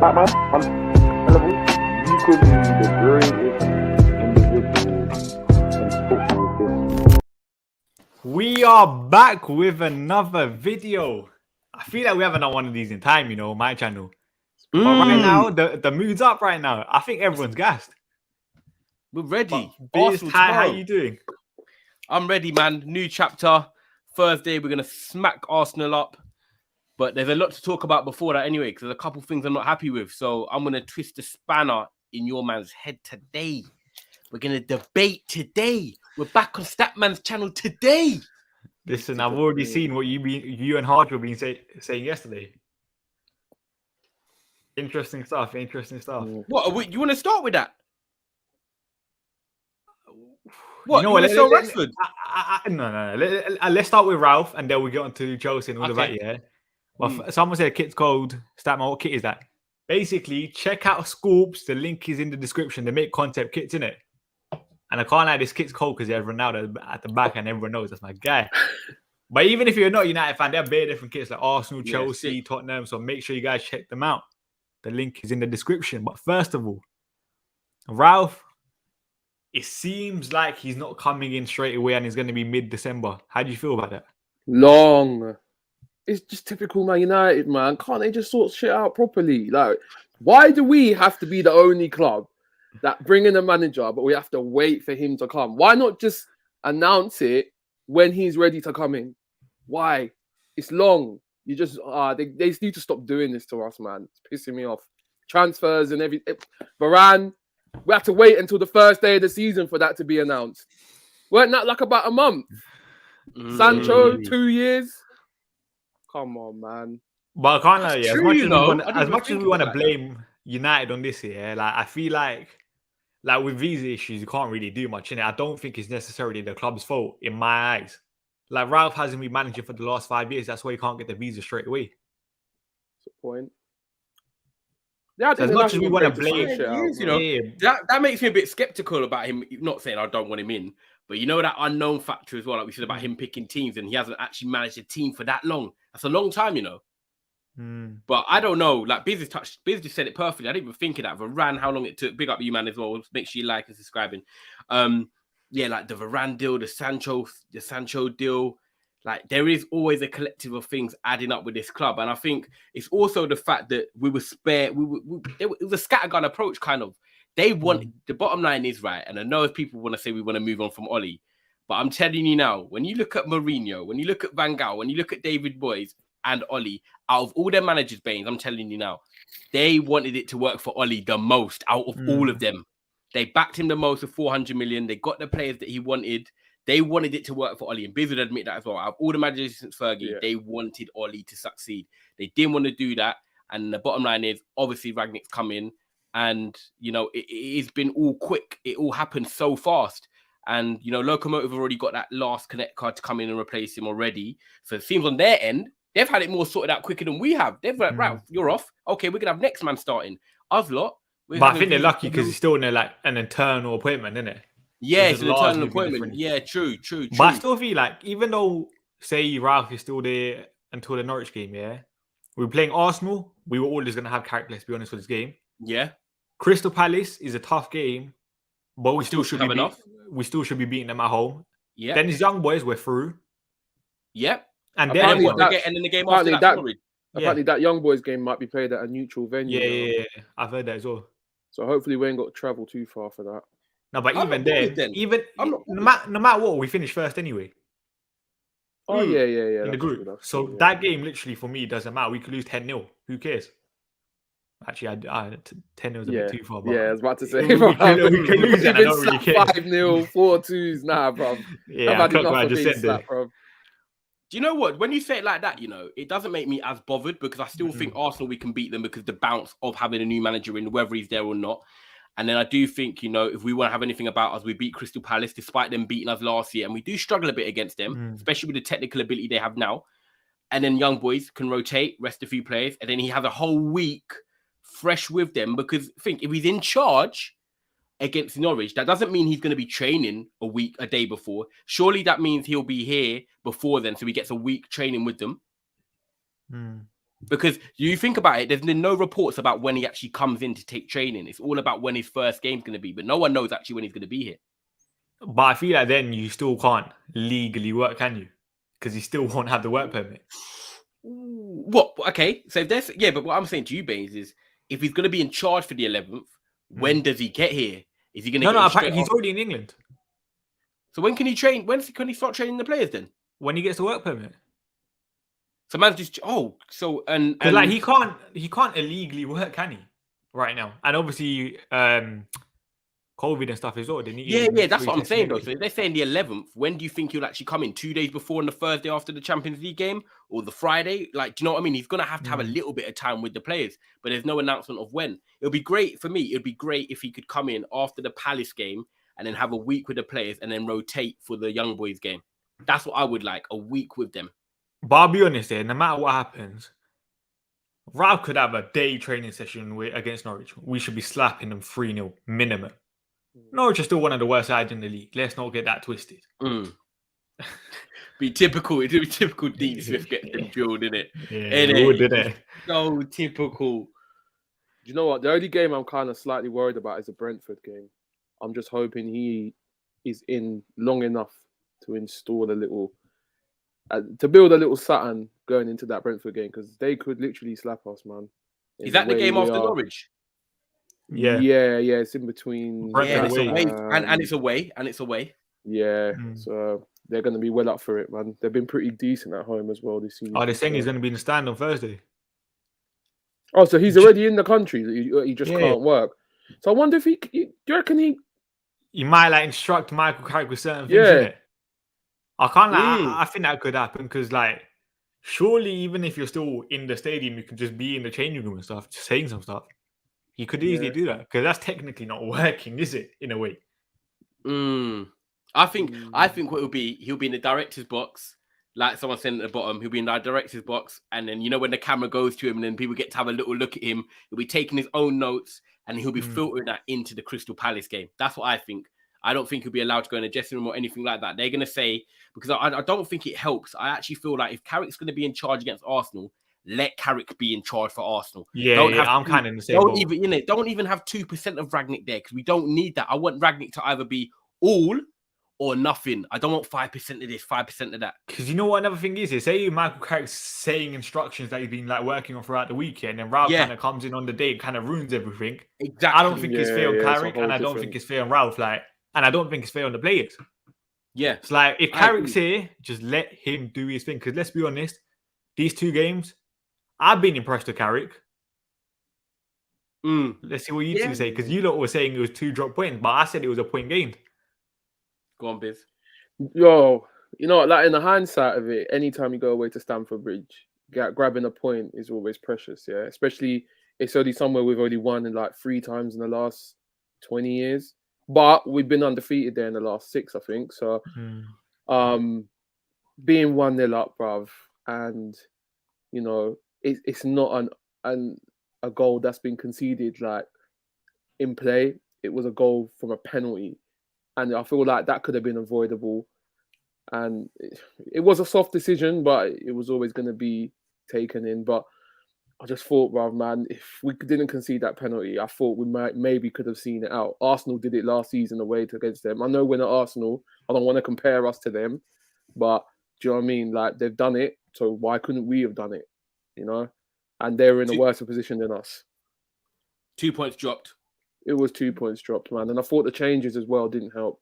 Batman, on level, you could be the greatest individual in football history. We are back with another video. I feel like we haven't done one of these in time, my channel. But right now, the mood's up right now. I think everyone's gassed. We're ready. Biz, how you doing? I'm ready, man. New chapter. Thursday, we're going to smack Arsenal up. But there's a lot to talk about before that anyway, because there's a couple things I'm not happy with. So I'm going to twist the spanner in your man's head today. We're going to debate today. We're back on Statman's channel today. Listen, I've already seen what you and Hart were being saying yesterday. Interesting stuff. What? You want to start with that? What? You want to sell Rashford? No. Let's start with Ralf, and then we get on to Chelsea and all of that, yeah? Well, someone said kit's cold. Statman, what kit is that? Basically, check out Scorps. The link is in the description. They make concept kits, innit? And I can't lie, this kit's cold because there's Ronaldo at the back and everyone knows that's my guy. But even if you're not a United fan, there are very different kits like Arsenal, Chelsea, Tottenham. So make sure you guys check them out. The link is in the description. But first of all, Ralf, it seems like he's not coming in straight away and he's going to be mid-December. How do you feel about that? Long. It's just typical Man United, man. Can't they just sort shit out properly? Like, why do we have to be the only club that bring in a manager, but we have to wait for him to come? Why not just announce it when he's ready to come in? Why? It's long. You just they need to stop doing this to us, man. It's pissing me off. Transfers and everything. Varane, we have to wait until the first day of the season for that to be announced. Weren't that like about a month? Sancho, 2 years. Come on, man. But I can't lie, as much as we want to blame United on this here, like I feel like with visa issues, you can't really do much in it. I don't think it's necessarily the club's fault in my eyes. Like Ralf hasn't been managing for the last 5 years. That's why you can't get the visa straight away. That's the point. Yeah, so as much as we want to blame, that makes me a bit skeptical about him. Not saying I don't want him in, but that unknown factor as well. Like we said about him picking teams, and he hasn't actually managed a team for that long. That's a long time, But I don't know. Like Biz just said it perfectly. I didn't even think of that. Varane, how long it took. Big up you, man, as well. Make sure you like and subscribing. Like the Varane deal, the Sancho deal. Like there is always a collective of things adding up with this club, and I think it's also the fact that we were spared. It was a scattergun approach, kind of. They want the bottom line is right, and I know if people want to say we want to move on from Oli, but I'm telling you now, when you look at Mourinho, when you look at Van Gaal, when you look at David Moyes and Oli, out of all their managers' Baines, I'm telling you now, they wanted it to work for Oli the most out of all of them. They backed him the most with 400 million. They got the players that he wanted. They wanted it to work for Oli, and Biz would admit that as well. Out of all the managers since Fergie, they wanted Oli to succeed. They didn't want to do that, and the bottom line is, obviously, Rangnick's come in, and, it's been all quick. It all happened so fast. And, Locomotive have already got that last connect card to come in and replace him already. So it seems on their end, they've had it more sorted out quicker than we have. They've like, Ralf, you're off. Okay, we're going to have next man starting. Us lot. But I think they're lucky because it's still in an internal appointment, isn't it? Yeah, it's an internal appointment. Yeah, true. But I still feel like, even though, say, Ralf is still there until the Norwich game, we're playing Arsenal. We were always going to have Carrick, let's be honest, for this game. Yeah. Crystal Palace is a tough game, but we still should be beating them at home. Yeah. Then these young boys, we're through. Yep. And then the game after that. Apparently, that young boys game might be played at a neutral venue. Yeah. I've heard that as well. So hopefully we ain't got to travel too far for that. No, but even then, no matter what, we finish first anyway. Oh, yeah. In the group. So that game, literally, for me, doesn't matter. We could lose 10-0. Who cares? Actually, 10-0 is a bit too far. Yeah, I was about to say. We can lose and I don't really care. 5-0, 4-2s, nah, bro. Yeah, I've had enough of being slapped, bro. Do you know what? When you say it like that, it doesn't make me as bothered because I still think Arsenal, we can beat them because the bounce of having a new manager in, whether he's there or not. And then I do think, if we want to have anything about us, we beat Crystal Palace despite them beating us last year. And we do struggle a bit against them, especially with the technical ability they have now. And then young boys can rotate, rest a few players. And then he has a whole week fresh with them because think if he's in charge against Norwich, that doesn't mean he's going to be training a day before. Surely that means he'll be here before then, so he gets a week training with them. Because you think about it, there's been no reports about when he actually comes in to take training. It's all about when his first game's going to be, but no one knows actually when he's going to be here. But I feel like then you still can't legally work, can you? Because you still won't have the work permit. What? Okay, so if there's but what I'm saying to you, Baines, is if he's going to be in charge for the 11th, when does he get here? Is he going to? No, apparently he's already in England. So when can he train? When can he start training the players then? When he gets the work permit. So man's just and like he can't illegally work, can he? Right now, and obviously COVID and stuff as well. That's what I'm saying though. So if they're saying the 11th, when do you think he'll actually come in? 2 days before on the Thursday after the Champions League game, or the Friday? Like, do you know what I mean? He's gonna have to have a little bit of time with the players, but there's no announcement of when. It'll be great for me. It'd be great if he could come in after the Palace game and then have a week with the players and then rotate for the young boys game. That's what I would like, a week with them. But I'll be honest here, no matter what happens, Ralf could have a day training session against Norwich. We should be slapping them 3-0 minimum. Norwich are still one of the worst sides in the league. Let's not get that twisted. It'd be typical Dean Smith getting them drilled, innit? Yeah, it would, didn't it? So typical. Do you know what? The only game I'm kind of slightly worried about is the Brentford game. I'm just hoping he is in long enough to install a little, to build a little Saturn going into that Brentford game, because they could literally slap us, man. Is that the game after Norwich? Yeah. It's in between. It's away. And it's away. Yeah, so they're going to be well up for it, man. They've been pretty decent at home as well this season. Oh, they're saying he's going to be in the stand on Thursday. Oh, so he's already in the country. He just can't work. So I wonder if do you reckon he might like instruct Michael Carrick with certain things, innit? I can't I think that could happen because like surely even if you're still in the stadium, you can just be in the changing room and stuff, just saying some stuff. He could easily do that because that's technically not working, is it? In a way. I think what it'll be, he'll be in the director's box, like someone said at the bottom. He'll be in the director's box, and then when the camera goes to him, and then people get to have a little look at him, he'll be taking his own notes, and he'll be filtering that into the Crystal Palace game. That's what I think. I don't think he'll be allowed to go in the dressing room or anything like that. They're going to say, because I don't think it helps. I actually feel like if Carrick's going to be in charge against Arsenal, let Carrick be in charge for Arsenal. I'm kind of in the same boat. Don't even have 2% of Rangnick there because we don't need that. I want Rangnick to either be all or nothing. I don't want 5% of this, 5% of that. Because you know what another thing is? Say Michael Carrick's saying instructions that he's been like working on throughout the weekend, and Ralf kind of comes in on the day and kind of ruins everything. Exactly. I don't think it's fair on Carrick, and I don't think it's fair on Ralf. And I don't think it's fair on the players. Yeah. It's like if Carrick's here, just let him do his thing. Because let's be honest, these 2 games, I've been impressed with Carrick. Let's see what you two say, because you lot were saying it was 2 drop points, but I said it was a point gained. Go on, Biz. Yo, you know, like in the hindsight of it, anytime you go away to Stamford Bridge, grabbing a point is always precious, yeah. Especially it's only somewhere we've already won in like 3 times in the last 20 years. But we've been undefeated there in the last 6, I think. So being 1-0 up, bruv, and you know, it's not a goal that's been conceded like in play. It was a goal from a penalty. And I feel like that could have been avoidable. And it was a soft decision, but it was always going to be taken in. But I just thought, bruv, man, if we didn't concede that penalty, I thought we maybe could have seen it out. Arsenal did it last season away against them. I know we're not Arsenal. I don't want to compare us to them. But do you know what I mean? Like, they've done it, so why couldn't we have done it? You know? And they were in a worse position than us. 2 points dropped. It was 2 points dropped, man. And I thought the changes as well didn't help.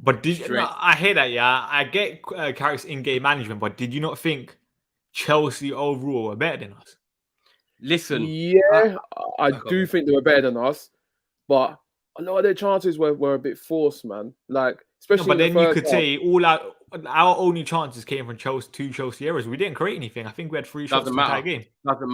But I hear that, yeah. I get Carrick's in-game management, but did you not think Chelsea overall were better than us? Listen. Yeah, I do think they were better than us, but a lot of their chances were a bit forced, man. Like, especially. But then you could say all our only chances came from 2 Chelsea errors. We didn't create anything. I think we had 3 shots in the entire game. Doesn't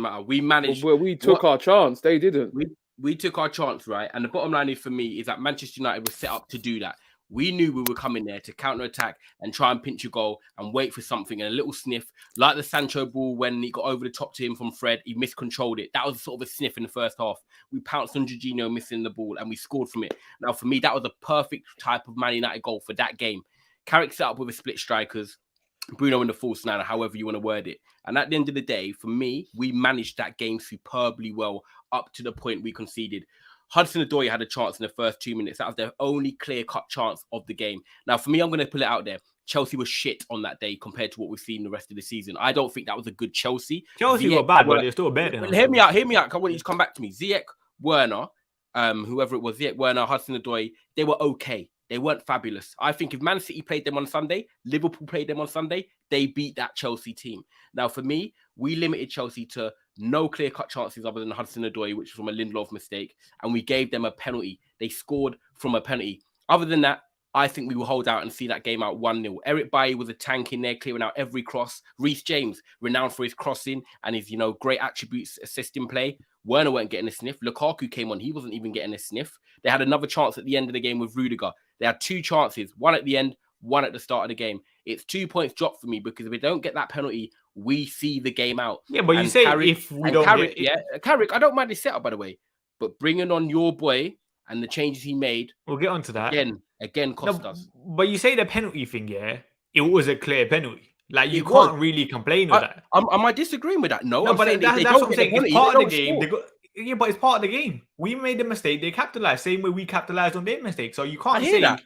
matter. We managed. Well, we took our chance. They didn't. We took our chance, right? And the bottom line is for me is that Manchester United was set up to do that. We knew we were coming there to counter-attack and try and pinch a goal and wait for something and a little sniff. Like the Sancho ball when he got over the top to him from Fred, he miscontrolled it. That was sort of a sniff in the first half. We pounced on Jorginho missing the ball and we scored from it. Now, for me, that was a perfect type of Man United goal for that game. Carrick set up with a split strikers. Bruno in the false nine, or however you want to word it. And at the end of the day, for me, we managed that game superbly well up to the point we conceded. Hudson-Odoi had a chance in the first 2 minutes. That was their only clear-cut chance of the game. Now, for me, I'm going to put it out there. Chelsea was shit on that day compared to what we've seen the rest of the season. I don't think that was a good Chelsea. Chelsea were bad, but they're still better than us. Hear me out. I want you to come back to me. Ziyech, Werner, whoever it was, Ziyech, Werner, Hudson-Odoi, they were okay. They weren't fabulous. I think if Man City played them on Sunday, Liverpool played them on Sunday, they beat that Chelsea team. Now, for me, we limited Chelsea to no clear-cut chances other than Hudson-Odoi, which was from a Lindelof mistake, and we gave them a penalty. They scored from a penalty. Other than that, I think we will hold out and see that game out 1-0. Eric Bailly was a tank in there, clearing out every cross. Reece James, renowned for his crossing and his, great attributes, assisting play. Werner weren't getting a sniff. Lukaku came on. He wasn't even getting a sniff. They had another chance at the end of the game with Rudiger. They had 2 chances, one at the end, one at the start of the game. It's 2 points dropped for me because if we don't get that penalty, we see the game out. Yeah, but you say Carrick, if we don't Carrick, get it. Carrick, I don't mind his setup, by the way. But bringing on your boy and the changes he made. We'll get onto that. Again cost us. But you say the penalty thing, yeah? It was a clear penalty. Like, you can't really complain with that. Am I disagreeing with that? No, but that's what I'm saying. It's part of the game. Yeah, but it's part of the game. We made a mistake. They capitalized. Same way we capitalized on their mistake. So you can't say that.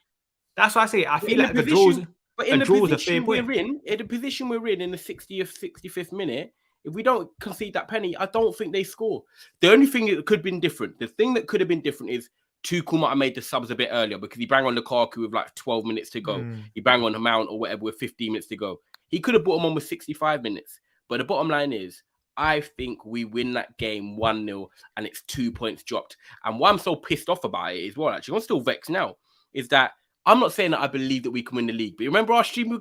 That's why I say I feel like the draws. But in the position we're in, in the 60th, 65th minute, if we don't concede that penny, I don't think they score. The only thing that could have been different, the thing that could have been different is Tuchel might have made the subs a bit earlier because he banged on Lukaku with like 12 minutes to go. He banged on Mount or whatever with 15 minutes to go. He could have brought him on with 65 minutes. But the bottom line is, I think we win that game 1-0 and it's 2 points dropped. And why I'm so pissed off about it as well, actually, I'm still vexed now, is that I'm not saying that I believe that we can win the league. But you remember our stream, you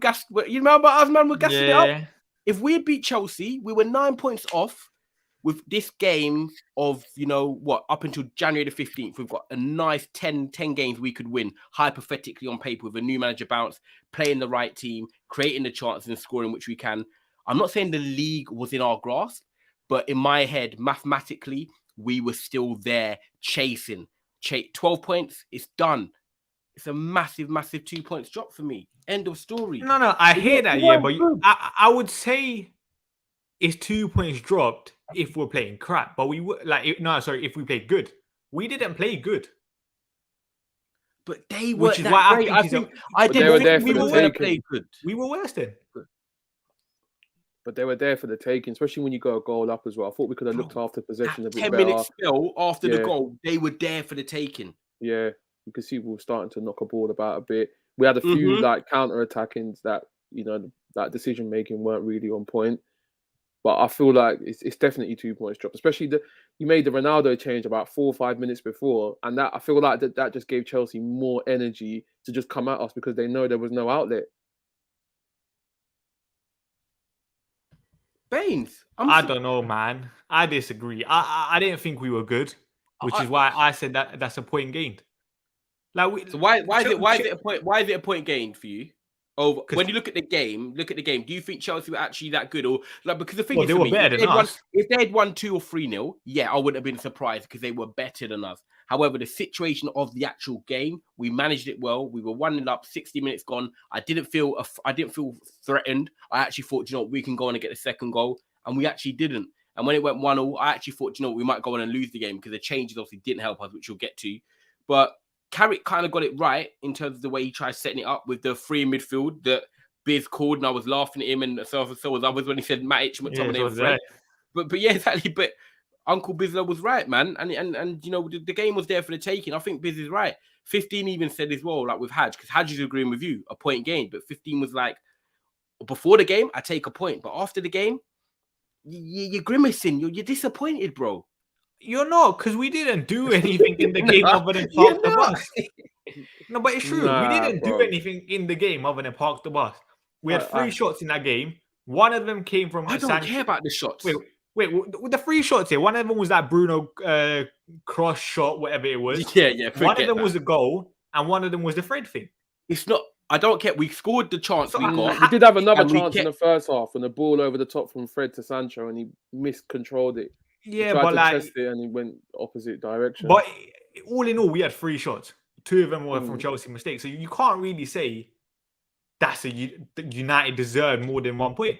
remember us, man, we're gassing it up? If we had beat Chelsea, we were 9 points off with this game of, up until January the 15th. We've got a nice 10 games we could win, hypothetically on paper, with a new manager bounce, playing the right team, creating the chances and scoring, which we can. I'm not saying the league was in our grasp, but in my head, mathematically, we were still there chasing. 12 points, it's done. It's a massive, massive 2 points drop for me. End of story. No, I hear that, yeah, but I would say it's 2 points dropped if we're playing crap. But if we played good. We didn't play good. But they were. Which is why I didn't think we were going to play good. We were worse then. But they were there for the taking, especially when you go a goal up as well. I thought we could have looked after possession a bit 10 better. 10 minute spell after the goal, they were there for the taking. Yeah, you could see we were starting to knock a ball about a bit. We had a few counter-attackings that, that decision-making weren't really on point. But I feel like it's definitely 2 points dropped, especially you made the Ronaldo change about 4 or 5 minutes before. And that I feel like that just gave Chelsea more energy to just come at us because they know there was no outlet. Baines, I don't know, man. I disagree. I didn't think we were good, which is why I said that's a point gained. So why is it a point gained for you? Over when you look at the game. Do you think Chelsea were actually that good, or because the thing is, they were better than us. If they had won 2 or 3-0, yeah, I wouldn't have been surprised because they were better than us. However, the situation of the actual game, we managed it well. We were 1-0 up, 60 minutes gone. I didn't feel threatened. I actually thought, we can go on and get the second goal, and we actually didn't. And when it went 1-0, I actually thought, we might go on and lose the game because the changes obviously didn't help us, which we'll get to. But Carrick kind of got it right in terms of the way he tried setting it up with the 3 in midfield that Biz called, and I was laughing at him, and so was others when he said Matic, McTominay, and Fred. But yeah, exactly. But Uncle Bizler was right, man, and the game was there for the taking. I think Biz is right. 15 even said as well, like with Hadj, because Hadj is agreeing with you, a point gained. But 15 was like, before the game, I take a point, but after the game, you're grimacing, you're disappointed, bro. You're not, because we didn't do anything in the game other than park the bus. No, but it's true. We didn't do anything in the game other than park the bus. We had 3 shots in that game. One of them came from... I don't care about the shots. Wait, with the 3 shots here, one of them was that Bruno cross shot, whatever it was. Yeah. One of them was a goal, and one of them was the Fred thing. It's not... I don't care. We scored the chance we got. We did have another chance in the first half when the ball over the top from Fred to Sancho, and he miscontrolled it. Yeah, but test it and he went opposite direction. But all in all, we had 3 shots. 2 of them were from Chelsea mistakes. So you can't really say United deserved more than 1 point.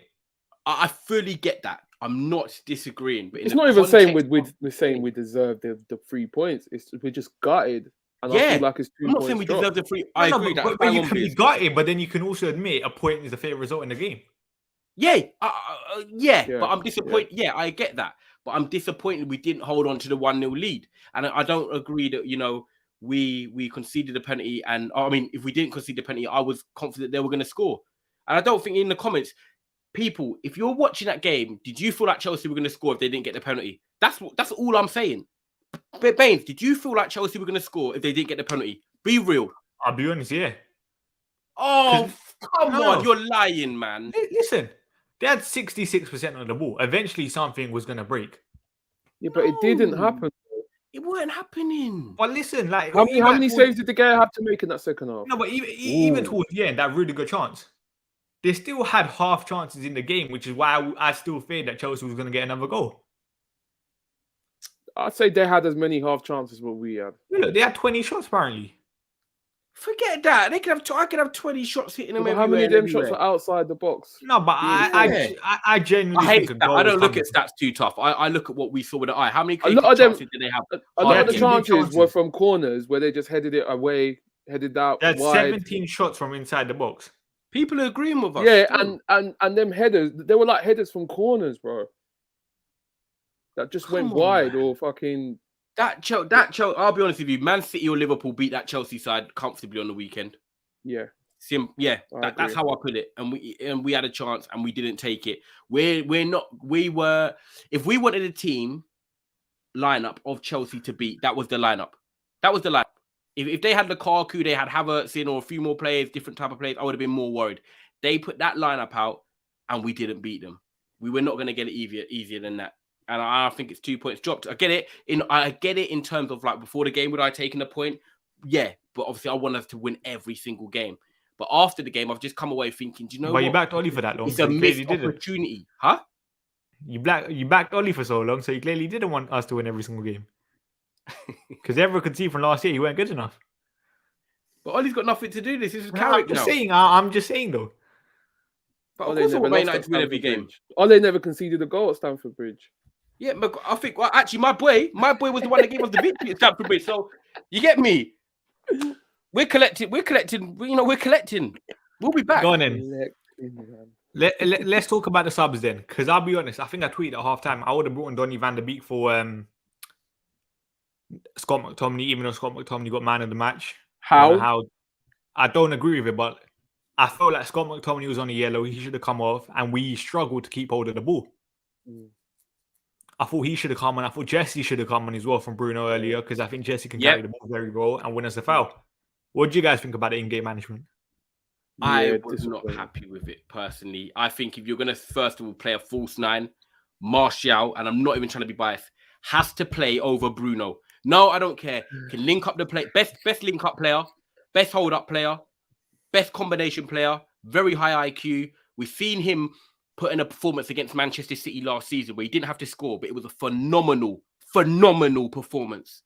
I fully get that. I'm not disagreeing, but It's not even saying we're saying we deserve the 3 points. We're just gutted, and I feel like it's 2 I'm not points saying we dropped. deserve the 3. I agree. But you can be gutted, but then you can also admit a point is a fair result in the game. Yeah, but I'm disappointed. Yeah, I get that, but I'm disappointed we didn't hold on to the 1-0 lead, and I don't agree that we conceded a penalty. And I mean, if we didn't concede the penalty, I was confident they were going to score. And I don't think in the comments, people, if you're watching that game, did you feel like Chelsea were going to score if they didn't get the penalty? That's all I'm saying. But Baines, did you feel like Chelsea were going to score if they didn't get the penalty? Be real. I'll be honest, yeah. Oh, come on, you're lying, man. Listen, they had 66% of the ball. Eventually, something was going to break. Yeah, but it didn't happen. It weren't happening. But listen, like how many saves did the guy have to make in that second half? No, but even towards the end, that really good chance. They still had half chances in the game, which is why I still feared that Chelsea was going to get another goal. I'd say they had as many half chances as what we had. Look, they had 20 shots apparently. Forget that. I could have 20 shots hitting them. How many of them shots were outside the box? No, but I genuinely think I don't look at stats too tough. I look at what we saw with the eye. How many chances did they have? A lot of the chances were from corners where they just headed it away, headed out. They had 17 shots from inside the box. People are agreeing with us. Yeah, and them headers, they were like headers from corners, bro. That just went wide or fucking. That Chelsea, I'll be honest with you, Man City or Liverpool beat that Chelsea side comfortably on the weekend. Yeah. That's how I put it. And we had a chance and we didn't take it. If we wanted a team lineup of Chelsea to beat, that was the lineup. If they had Lukaku, they had Havertz in or a few more players, different type of players, I would have been more worried. They put that lineup out and we didn't beat them. We were not going to get it easier than that. And I think it's 2 points dropped. I get it in terms of like before the game, would I have taken a point? Yeah, but obviously I want us to win every single game. But after the game, I've just come away thinking, do you know what? But you backed Oli for that long. It's a missed opportunity. Huh? You backed Oli for so long, so you clearly didn't want us to win every single game. Because everyone could see from last year you weren't good enough. But Oli's got nothing to do this. This is Carrick now. I'm just saying though. But of course I want Man United to win every game. They never conceded a goal at Stamford Bridge. Yeah, but I think actually my boy was the one that gave us the victory at Stamford Bridge. So you get me. We're collecting. We're collecting. We'll be back. Go on then. Let's talk about the subs then, because I'll be honest. I think I tweeted at halftime. I would have brought in Donny van der Beek for Scott McTominay, even though Scott McTominay got man of the match. How? I don't agree with it, but I felt like Scott McTominay was on a yellow. He should have come off, and we struggled to keep hold of the ball. I thought he should have come on. I thought Jesse should have come on as well from Bruno earlier, because I think Jesse can carry the ball very well and win us the foul. What do you guys think about the in-game management? I was not happy with it personally. I think if you're going to first of all play a false nine, Martial, and I'm not even trying to be biased, has to play over Bruno. No, I don't care. Can link up the play, best link up player, best hold up player, best combination player, very high IQ. We've seen him put in a performance against Manchester City last season where he didn't have to score, but it was a phenomenal performance.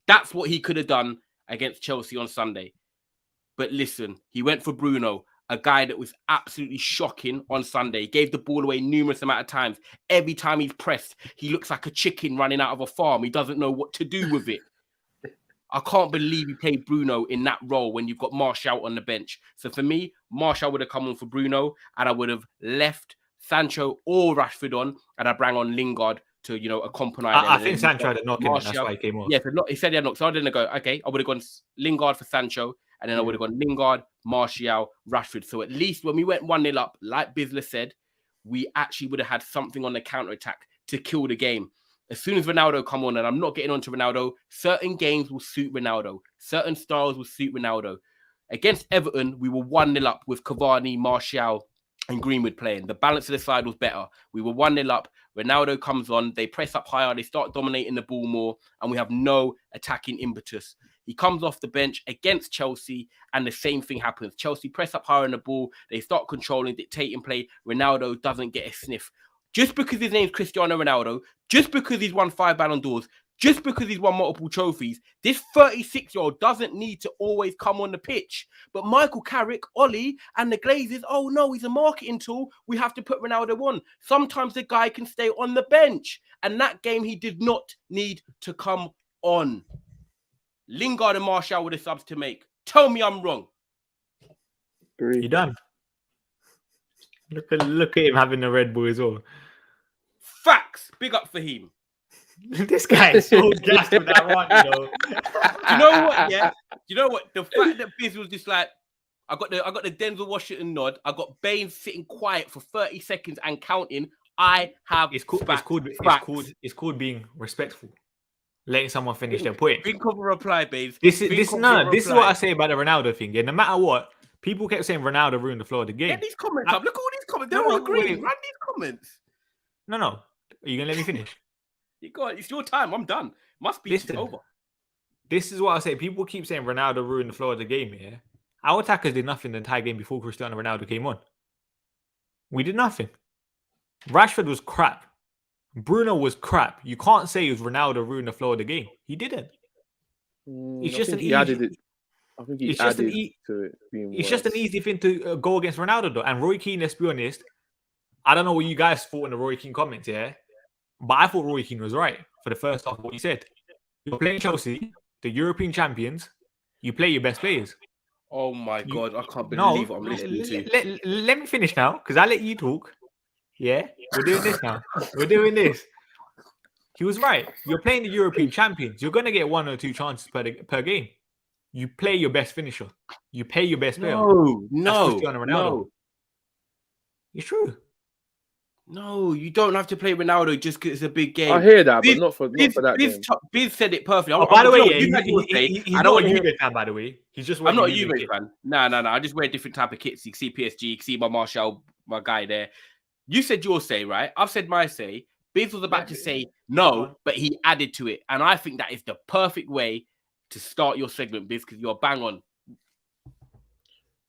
That's what he could have done against Chelsea on Sunday. But listen, he went for Bruno, a guy that was absolutely shocking on Sunday. He gave the ball away numerous amount of times. Every time he's pressed, he looks like a chicken running out of a farm. He doesn't know what to do with it. I can't believe he played Bruno in that role when you've got Martial on the bench. So for me, Martial would have come on for Bruno, and I would have left Sancho or Rashford on, and I bring on Lingard to, accompany them. I think Sancho had a knock in it, that's why he came off. Yeah, he said he had a knock. So I didn't go, okay, I would have gone Lingard for Sancho, and then I would have gone Lingard, Martial, Rashford. So at least when we went 1-0 up, like Bisler said, we actually would have had something on the counter-attack to kill the game. As soon as Ronaldo come on, and I'm not getting onto Ronaldo, certain games will suit Ronaldo. Certain styles will suit Ronaldo. Against Everton, we were 1-0 up with Cavani, Martial, and Greenwood playing. The balance of the side was better. We were 1-0 up. Ronaldo comes on. They press up higher. They start dominating the ball more. And we have no attacking impetus. He comes off the bench against Chelsea, and the same thing happens. Chelsea press up higher in the ball. They start controlling, dictating play. Ronaldo doesn't get a sniff. Just because his name's Cristiano Ronaldo, just because he's won 5 Ballon d'Ors, just because he's won multiple trophies, this 36-year-old doesn't need to always come on the pitch. But Michael Carrick, Ollie, and the Glazers, oh no, he's a marketing tool. We have to put Ronaldo on. Sometimes the guy can stay on the bench. And that game, he did not need to come on. Lingard and Martial were the subs to make. Tell me I'm wrong. You done? Look at him having the Red Bull as well. Facts. Big up for him. This guy is so gassed with that run, you know. Do you know what? Yeah. Do you know what? The fact that Biz was just like, I got the Denzel Washington nod. I got Baines sitting quiet for 30 seconds and counting. I have. It's called being respectful, letting someone finish their point. Think of a reply, Baines. This is what I say about the Ronaldo thing. Yeah, no matter what, people kept saying Ronaldo ruined the flow of the game. Get these comments up. Look at all these comments. They're all agreeing. Run these comments. No. Are you gonna let me finish? You got. It's your time. I'm done. Must be over. This is what I say. People keep saying Ronaldo ruined the flow of the game. Yeah, our attackers did nothing the entire game before Cristiano Ronaldo came on. We did nothing. Rashford was crap. Bruno was crap. You can't say it was Ronaldo ruined the flow of the game. He didn't. It's just an easy. I think he added to it. It's just an easy thing to go against Ronaldo, though. And Roy Keane, let's be honest, I don't know what you guys thought in the Roy Keane comments, yeah, but I thought Roy Keane was right for the first half of what he said. You're playing Chelsea, the European champions. You play your best players. Oh my God, I can't believe what I'm listening to. Let me finish now, because I let you talk. Yeah, we're doing this now. We're doing this. He was right. You're playing the European champions. You're going to get 1 or 2 chances per game. You play your best finisher. You pay your best player. No. It's true. No, you don't have to play Ronaldo just because it's a big game. I hear that, but not for that game. Biz said it perfectly. By the way, he's not a Juve fan, by the way. He's just I'm not a Juve fan. No. I just wear different type of kits. You can see PSG, you can see my Martial, my guy there. You said your say, right? I've said my say. Biz was about to say no, but he added to it. And I think that is the perfect way to start your segment, Biz, because you're bang on.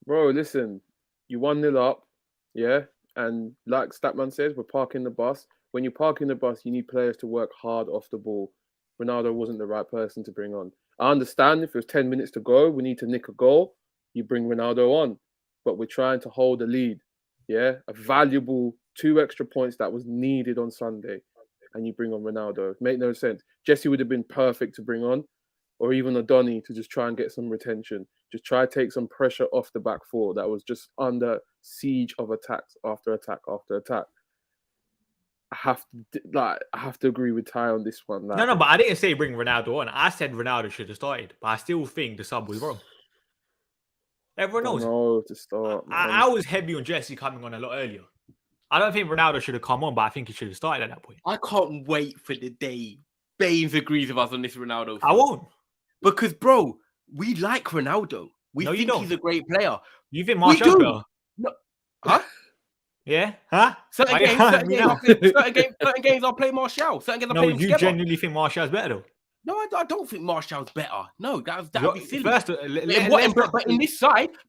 Bro, listen. You 1-0 up, yeah? And like Statman says, we're parking the bus. When you park in the bus, you need players to work hard off the ball. Ronaldo wasn't the right person to bring on. I understand if it was 10 minutes to go, we need to nick a goal. You bring Ronaldo on. But we're trying to hold the lead. Yeah? A valuable 2 extra points that was needed on Sunday. And you bring on Ronaldo. Make no sense. Jesse would have been perfect to bring on. Or even Adoni to just try and get some retention. Just try to take some pressure off the back four that was just under siege of attacks after attack after attack. I have to agree with Ty on this one. No, but I didn't say bring Ronaldo on. I said Ronaldo should have started, but I still think the sub was wrong. Everyone knows. No, to start. I was heavy on Jesse coming on a lot earlier. I don't think Ronaldo should have come on, but I think he should have started at that point. I can't wait for the day Baines agrees with us on this Ronaldo thing. I won't. Because, bro, we like Ronaldo. We think he's a great player. You think Martial's better? No. Huh? Yeah? Huh? Certain games I'll play Martial. Certain games I'll play him together. Genuinely think Martial's better, though? No, I don't think Martial's better. No, that would be silly. First,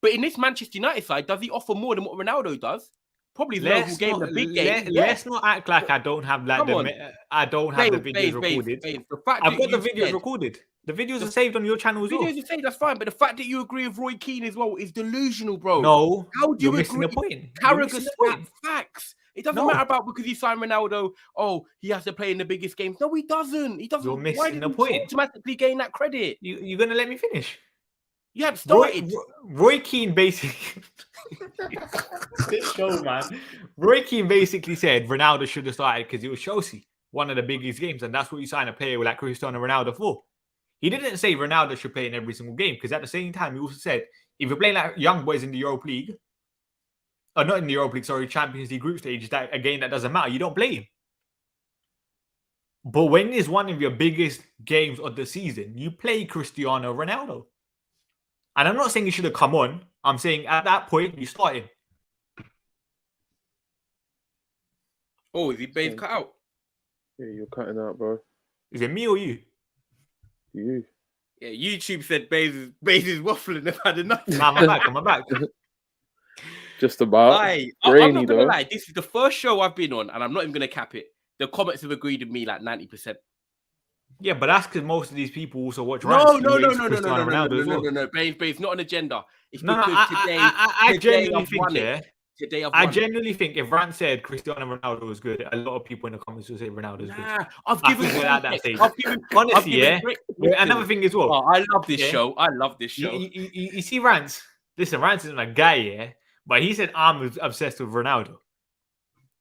but in this Manchester United side, does he offer more than what Ronaldo does? Probably the local game, the big game. Let's not act like I don't have the videos recorded. I've got the videos recorded. The videos are saved on your channel as well. Videos are saved, that's fine. But the fact that you agree with Roy Keane as well is delusional, bro. No, how do you you're agree? Missing the point. Carrick has facts. It doesn't matter about because he signed Ronaldo. Oh, he has to play in the biggest games. No, he doesn't. He doesn't. You're missing the point. Automatically gain that credit. You're gonna let me finish? You have started. Roy Keane basically. This show, man. Roy Keane basically said Ronaldo should have started because it was Chelsea, one of the biggest games, and that's what you sign a player like Cristiano Ronaldo for. He didn't say Ronaldo should play in every single game because at the same time, he also said if you're playing like young boys in the Europa League, or not in the Europa League, sorry, Champions League group stage, that a game that doesn't matter, you don't play him. But when it's one of your biggest games of the season, you play Cristiano Ronaldo. And I'm not saying he should have come on. I'm saying at that point, you start him. Oh, is he Baines cut out? Yeah, you're cutting out, bro. Is it me or you? You. Yeah, YouTube said Baines is waffling. They've had enough. Nah, I'm back. Just about. I'm not gonna lie. This is the first show I've been on, and I'm not even gonna cap it. The comments have agreed with me like 90%. Yeah, but that's because most of these people also watch No, rants. no, no, It's no, no, no, Cristiano no, no, Ronaldo no, as no, well. no, no. Babe, it's not an agenda. It's No, because I today genuinely I've think, won yeah. it. Today I've I won it. genuinely think if Rand said Cristiano Ronaldo was good, a lot of people in the comments will say Ronaldo is good. Nah, I've I given think we're at that context. stage. I've Honestly, given yeah. great. Another thing as well. Oh, I love this Yeah. show. I love this show. You see Rance. Listen, Rance isn't a guy, yeah. But he said I'm obsessed with Ronaldo.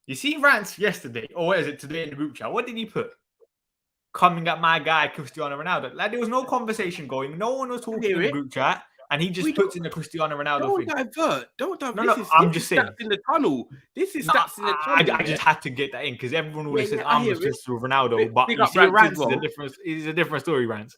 You see Rance yesterday, or what is it today in the group chat? What did he put? Coming at my guy Cristiano Ronaldo. Like there was no conversation going. No one was talking in the group chat, and he just puts in the Cristiano Ronaldo thing. Don't divert. No, I'm just saying. Stats in the tunnel. This is stats in the tunnel. I just had to get that in because everyone always says I I'm hear obsessed with Ronaldo, but big you up see, Rance Rance as well. is a different story. Rance.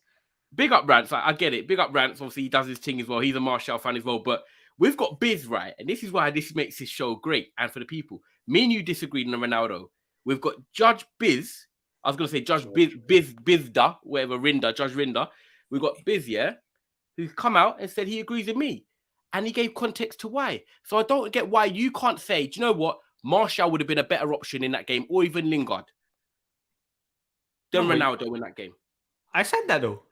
Big up Rance. I get it. Big up Rance. Obviously, he does his thing as well. He's a Martial fan as well. But we've got Biz, right? And this is why this makes this show great. And for the people, me and you disagreed on Ronaldo. We've got Judge Biz. I was going to say Judge Bizda, whatever, Rinda, Judge Rinda. We've got Biz, yeah, who's come out and said he agrees with me. And he gave context to why. So I don't get why you can't say, do you know what? Martial would have been a better option in that game, or even Lingard, than Ronaldo in that game. I said that though.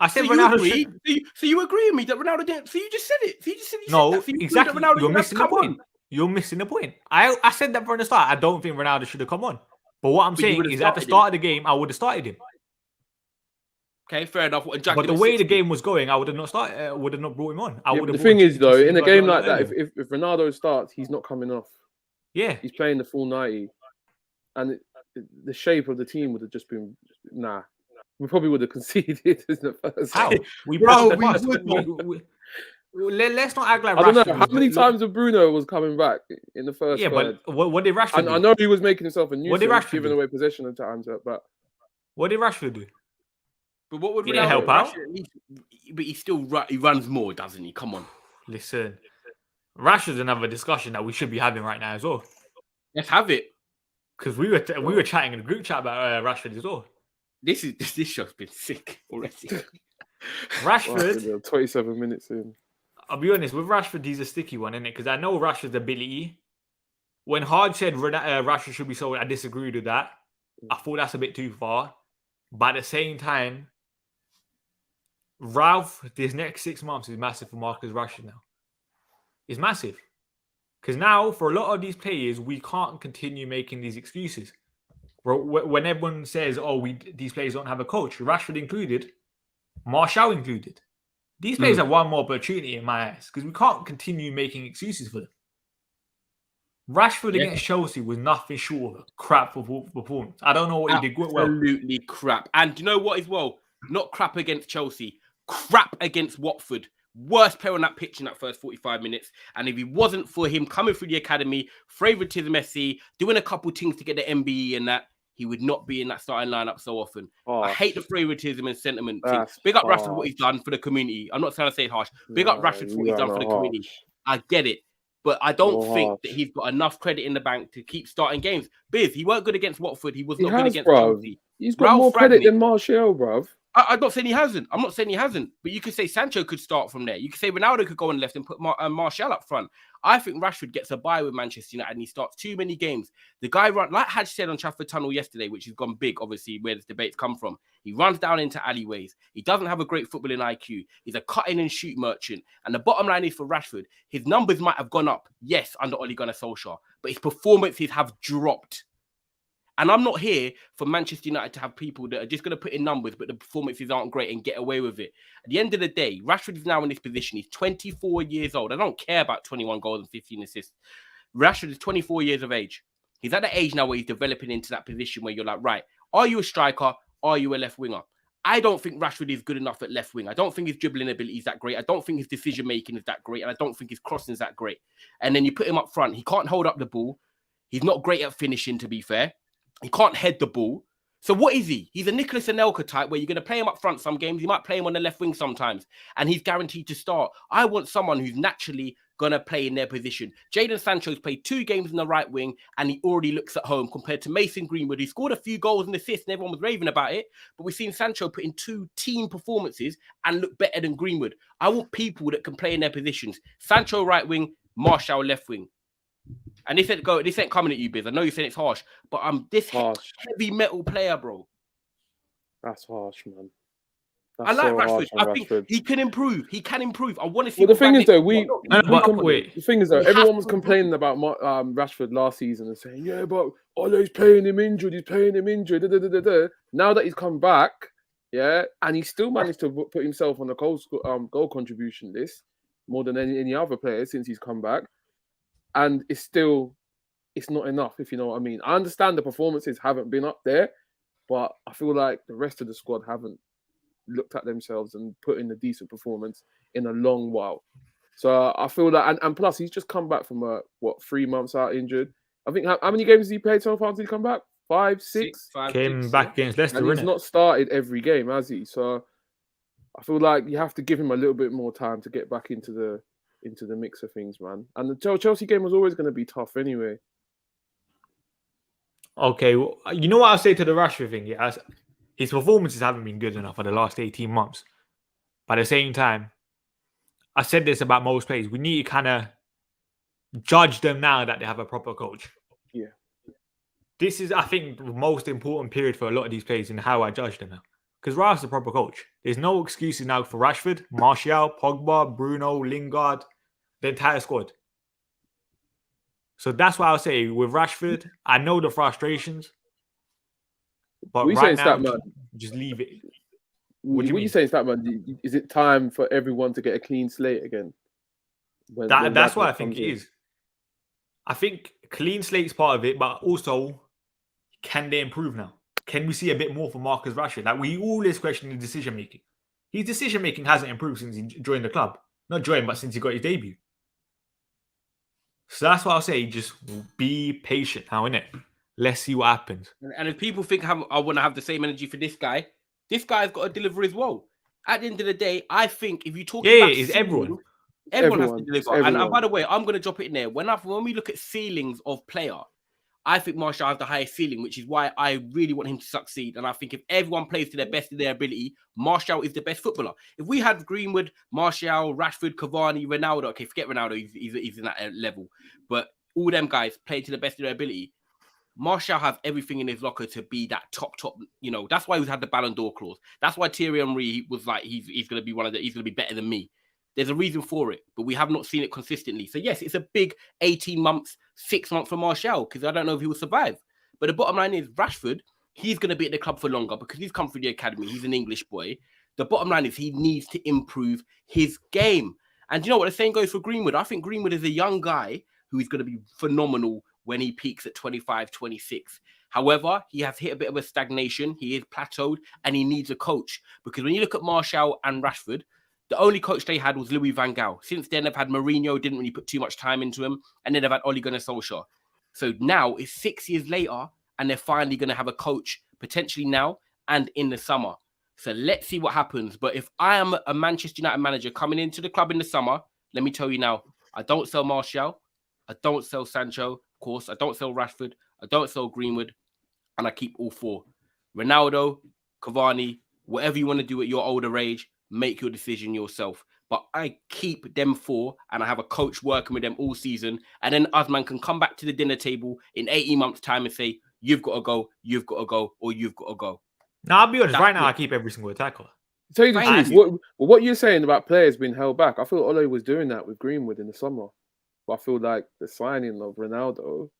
I said so Ronaldo you agree? So you agree with me that Ronaldo didn't? So you just said it. So you just said no, that. So exactly. You're missing the point. You're missing the point. I said that from the start. I don't think Ronaldo should have come on. But what I'm saying is at the start of the game, I would have started him. Okay, fair enough. But the way the game was going, I would have not started. Would have not brought him on. The thing is, though, in a game like that, if Ronaldo starts, he's not coming off. Yeah, he's playing the full 90, and the shape of the team would have just been nah. We probably would have conceded in the first. How? Let's not act like I don't know how many times Bruno was coming back in the first. Yeah, third. but what did Rashford do? I know he was making himself a nuisance, what did Rashford giving do? away possession at times. But what did Rashford do? But what would Ronaldo help out? But he runs more, doesn't he? Come on. Listen, Rashford's another discussion that we should be having right now as well. Let's have it. Because we were chatting in the group chat about Rashford as well. This show's been sick already. Rashford, 27 minutes in. I'll be honest, with Rashford, he's a sticky one, isn't it? Because I know Rashford's ability. When Hard said Rashford should be sold, I disagreed with that. I thought that's a bit too far. But at the same time, Ralf, this next 6 months is massive for Marcus Rashford now. It's massive. Because now, for a lot of these players, we can't continue making these excuses. When everyone says, these players don't have a coach, Rashford included, Martial included. These players have one more opportunity in my eyes because we can't continue making excuses for them. Rashford against Chelsea was nothing short of a crap performance. I don't know what he did well. Absolutely crap. And you know what as well? Not crap against Chelsea. Crap against Watford. Worst player on that pitch in that first 45 minutes. And if it wasn't for him coming through the academy, favouritism Messi, doing a couple things to get the MBE and that, he would not be in that starting lineup so often. I hate the favouritism and sentiment thing. Big up Rashford for what he's done for the community. I'm not trying to say it harsh. Big up Rashford for what he's done for the community. I get it. But I don't think that he's got enough credit in the bank to keep starting games. Biz, he weren't good against Watford. He was not good against Chelsea. He's got more credit than Martial, bruv. I'm not saying he hasn't. I'm not saying he hasn't. But you could say Sancho could start from there. You could say Ronaldo could go on left and put Martial up front. I think Rashford gets a bye with Manchester United and he starts too many games. The guy like Hadj said on Trafford Tunnel yesterday, which has gone big, obviously, where this debate's come from. He runs down into alleyways. He doesn't have a great footballing IQ. He's a cutting and shoot merchant. And the bottom line is for Rashford, his numbers might have gone up, yes, under Ole Gunnar Solskjaer, but his performances have dropped. And I'm not here for Manchester United to have people that are just going to put in numbers, but the performances aren't great and get away with it. At the end of the day, Rashford is now in this position. He's 24 years old. I don't care about 21 goals and 15 assists. Rashford is 24 years of age. He's at the age now where he's developing into that position where you're like, right, are you a striker? Are you a left winger? I don't think Rashford is good enough at left wing. I don't think his dribbling ability is that great. I don't think his decision making is that great. And I don't think his crossing is that great. And then you put him up front. He can't hold up the ball. He's not great at finishing, to be fair. He can't head the ball. So what is he? He's a Nicolas Anelka type where you're going to play him up front some games. You might play him on the left wing sometimes. And he's guaranteed to start. I want someone who's naturally going to play in their position. Jadon Sancho's played 2 games in the right wing and he already looks at home compared to Mason Greenwood. He scored a few goals and assists and everyone was raving about it. But we've seen Sancho put in 2 team performances and look better than Greenwood. I want people that can play in their positions. Sancho right wing, Martial left wing. And this ain't coming at you, Biz. I know you said it's harsh, but I'm this heavy metal player, bro. That's harsh, man. I like Rashford. I think Rashford. he can improve. He can improve. I want to see. Well, the thing is, though, wait. The thing is, though, everyone was complaining about Rashford last season and saying, "Yeah, but Ole's playing him injured. He's playing him injured." Da, da, da, da, da. Now that he's come back, yeah, and he still managed to put himself on the goal contribution list more than any other player since he's come back, and it's not enough, if you know what I mean. I understand the performances haven't been up there, but I feel like the rest of the squad haven't looked at themselves and put in a decent performance in a long while. So I feel that, and plus he's just come back from 3 months out injured. I think how many games has he played so far? Did he come back? 5, 6? Came back against Leicester, and he's not started every game, has he? So I feel like you have to give him a little bit more time to get back into the mix of things, man. And the Chelsea game was always going to be tough anyway. Okay, well, you know what I'll say to the Rashford thing? Yeah, his performances haven't been good enough for the last 18 months. But at the same time, I said this about most players. We need to kind of judge them now that they have a proper coach. Yeah. This is, I think, the most important period for a lot of these players in how I judge them now. Because Ralph's a proper coach. There's no excuses now for Rashford, Martial, Pogba, Bruno, Lingard, the entire squad. So that's why I'll say with Rashford, I know the frustrations. But right now, just leave it. What are you saying, Statman? Is it time for everyone to get a clean slate again? That's what I think it is. I think clean slate is part of it, but also, can they improve now? Can we see a bit more from Marcus Rashford? Like, we always question his decision making. His decision making hasn't improved since he joined the club. Not joined, but since he got his debut. So that's what I'll say. Just be patient now, innit? Let's see what happens. And if people think I want to have the same energy for this guy's got to deliver as well. At the end of the day, I think if you talk about it's everyone. Everyone has to deliver. And by the way, I'm going to drop it in there. When we look at ceilings of player, I think Martial has the highest ceiling, which is why I really want him to succeed. And I think if everyone plays to their best of their ability, Martial is the best footballer. If we had Greenwood, Martial, Rashford, Cavani, Ronaldo, okay, forget Ronaldo, he's in that level. But all them guys play to the best of their ability. Martial has everything in his locker to be that top. You know, that's why he's had the Ballon d'Or clause. That's why Thierry Henry was like, he's going to be he's going to be better than me. There's a reason for it, but we have not seen it consistently. So yes, it's a big 18 months, 6 months for Martial, because I don't know if he will survive. But the bottom line is Rashford, he's going to be at the club for longer because he's come through the academy. He's an English boy. The bottom line is he needs to improve his game. And you know what? The same goes for Greenwood. I think Greenwood is a young guy who is going to be phenomenal when he peaks at 25, 26. However, he has hit a bit of a stagnation. He is plateaued and he needs a coach. Because when you look at Martial and Rashford, the only coach they had was Louis van Gaal. Since then, they've had Mourinho, didn't really put too much time into him. And then they've had Ole Gunnar Solskjaer. So now it's 6 years later and they're finally going to have a coach potentially now and in the summer. So let's see what happens. But if I am a Manchester United manager coming into the club in the summer, let me tell you now, I don't sell Martial. I don't sell Sancho, of course. I don't sell Rashford. I don't sell Greenwood. And I keep all 4. Ronaldo, Cavani, whatever you want to do at your older age, make your decision yourself. But I keep them 4 and I have a coach working with them all season. And then Usman can come back to the dinner table in 18 months' time and say, you've got to go, or you've got to go. No, I'll be honest. Right now, I keep every single attacker. Tell you the truth, what you're saying about players being held back, I feel Ole was doing that with Greenwood in the summer. But I feel like the signing of Ronaldo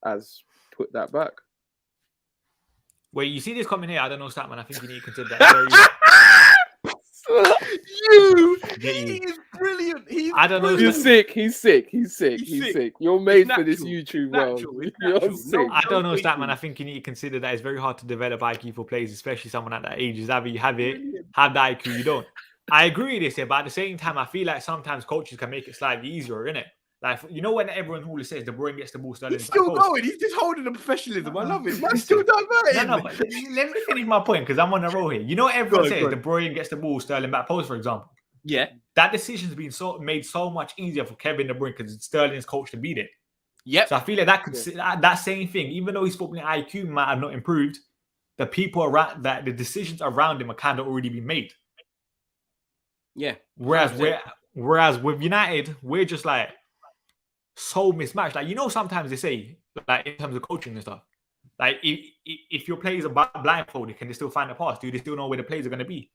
has put that back. Wait, you see this coming here? I don't know, Statman. I think you need to consider that. He is brilliant. I don't know. He's sick. You're made for this YouTube world. You're sick. I don't know, Statman. I think you need to consider that it's very hard to develop IQ for players, especially someone at that age. Is either you have it, have the IQ, you don't. I agree with this here, but at the same time, I feel like sometimes coaches can make it slightly easier, innit? Like, you know, when everyone always says De Bruyne gets the ball, Sterling. He's still going. He's just holding the professionalism. I love it. Man's still diverting. No, but let me finish my point because I'm on a roll here. You know, everyone says De Bruyne gets the ball, Sterling back post, for example. Yeah. That decision's been made so much easier for Kevin De Bruyne because Sterling's coach to beat it. Yep. So I feel like that same thing, even though his footballing IQ might have not improved, the people around that, the decisions around him are kind of already been made. Yeah. Whereas with United, we're just like so mismatched. Like, you know, sometimes they say, like, in terms of coaching and stuff, Like, if your players are blindfolded, can they still find the pass? Do they still know where the players are going to be?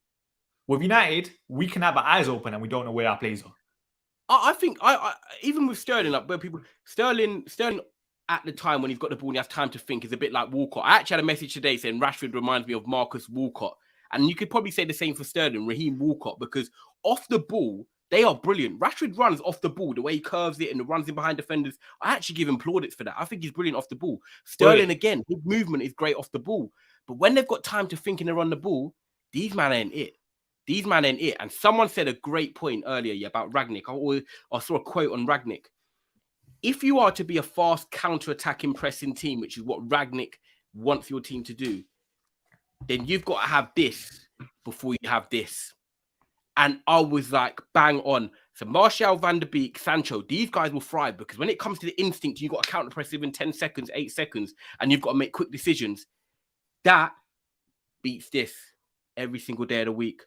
With United, we can have our eyes open and we don't know where our players are. I think I even with Sterling, like where people Sterling at the time when he's got the ball and he has time to think is a bit like Walcott. I actually had a message today saying Rashford reminds me of Marcus Walcott. And you could probably say the same for Sterling, Raheem Walcott, because off the ball, they are brilliant. Rashford runs off the ball, the way he curves it and runs in behind defenders. I actually give him plaudits for that. I think he's brilliant off the ball. Sterling, again, his movement is great off the ball. But when they've got time to think and they're on the ball, these man ain't it. These man ain't it. And someone said a great point earlier about Rangnick. I saw a quote on Rangnick. If you are to be a fast counter-attacking pressing team, which is what Rangnick wants your team to do, then you've got to have this before you have this. And I was like, bang on. So Martial, Van der Beek, Sancho, these guys will thrive because when it comes to the instinct, you've got to counter-press within 10 seconds, 8 seconds, and you've got to make quick decisions. That beats this every single day of the week.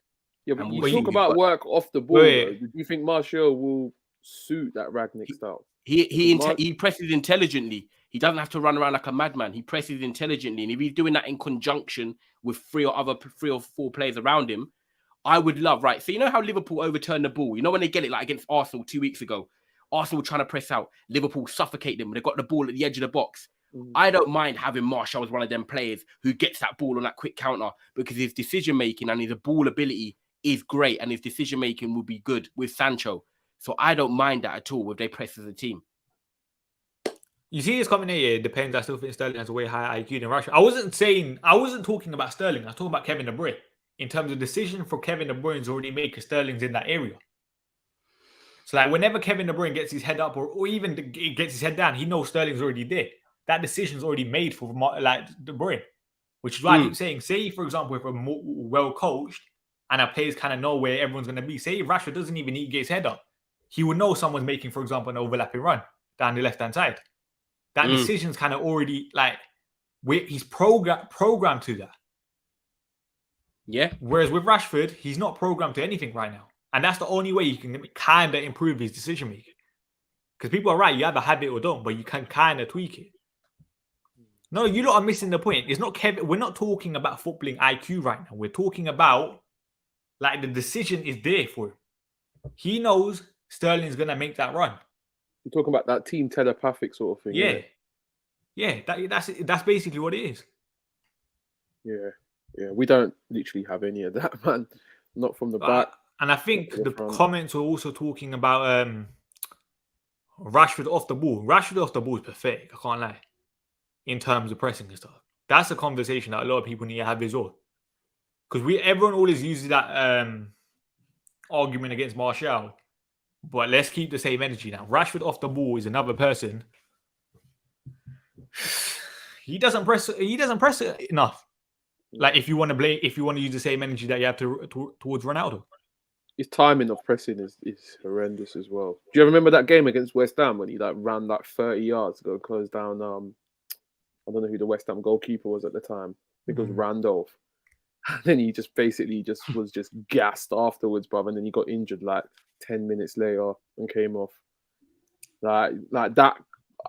Yeah, but you talk about work off the ball. Do you think Martial will suit that Rangnick style? He presses intelligently. He doesn't have to run around like a madman. He presses intelligently. And if he's doing that in conjunction with three or four players around him, I would love, right? So you know how Liverpool overturned the ball? You know when they get it like against Arsenal 2 weeks ago? Arsenal trying to press out. Liverpool suffocate them. They got the ball at the edge of the box. I don't mind having Martial as one of them players who gets that ball on that quick counter because his decision-making and his ball ability is great and his decision-making will be good with Sancho. So I don't mind that at all if they press as a team. You see this coming here, it depends. I still think Sterling has a way higher IQ than Rashford. I wasn't talking about Sterling. I was talking about Kevin De Bruyne. In terms of decision for Kevin De Bruyne's already made because Sterling's in that area. So like whenever Kevin De Bruyne gets his head up or even gets his head down, he knows Sterling's already there. That decision's already made for like De Bruyne. Which is why I keep saying, say for example, if we're more well coached and our players kind of know where everyone's going to be. Say if Rashford doesn't even need to get his head up, he would know someone's making, for example, an overlapping run down the left-hand side. That decision's kind of already like he's programmed to that. Yeah. Whereas with Rashford, he's not programmed to anything right now. And that's the only way you can kind of improve his decision making. Because people are right, you either have it or don't, but you can kind of tweak it. No, you lot are missing the point. It's not Kevin. We're not talking about footballing IQ right now. We're talking about like the decision is there for him. He knows Sterling's gonna make that run. You're talking about that team telepathic sort of thing. Yeah. Yeah, that's basically what it is. Yeah. Yeah, we don't literally have any of that, man. Not from the back. And I think the comments were also talking about Rashford off the ball. Rashford off the ball is pathetic, I can't lie. In terms of pressing and stuff. That's a conversation that a lot of people need to have as well. Because everyone always uses that argument against Martial. But let's keep the same energy now. Rashford off the ball is another person. He doesn't press enough. Like if you want to use the same energy that you have towards Ronaldo. His timing of pressing is horrendous as well. Do you remember that game against West Ham when he like ran like 30 yards to go close down? I don't know who the West Ham goalkeeper was at the time. I think it was Randolph. And then he just basically was gassed afterwards, brother. And then he got injured like 10 minutes later and came off. Like that.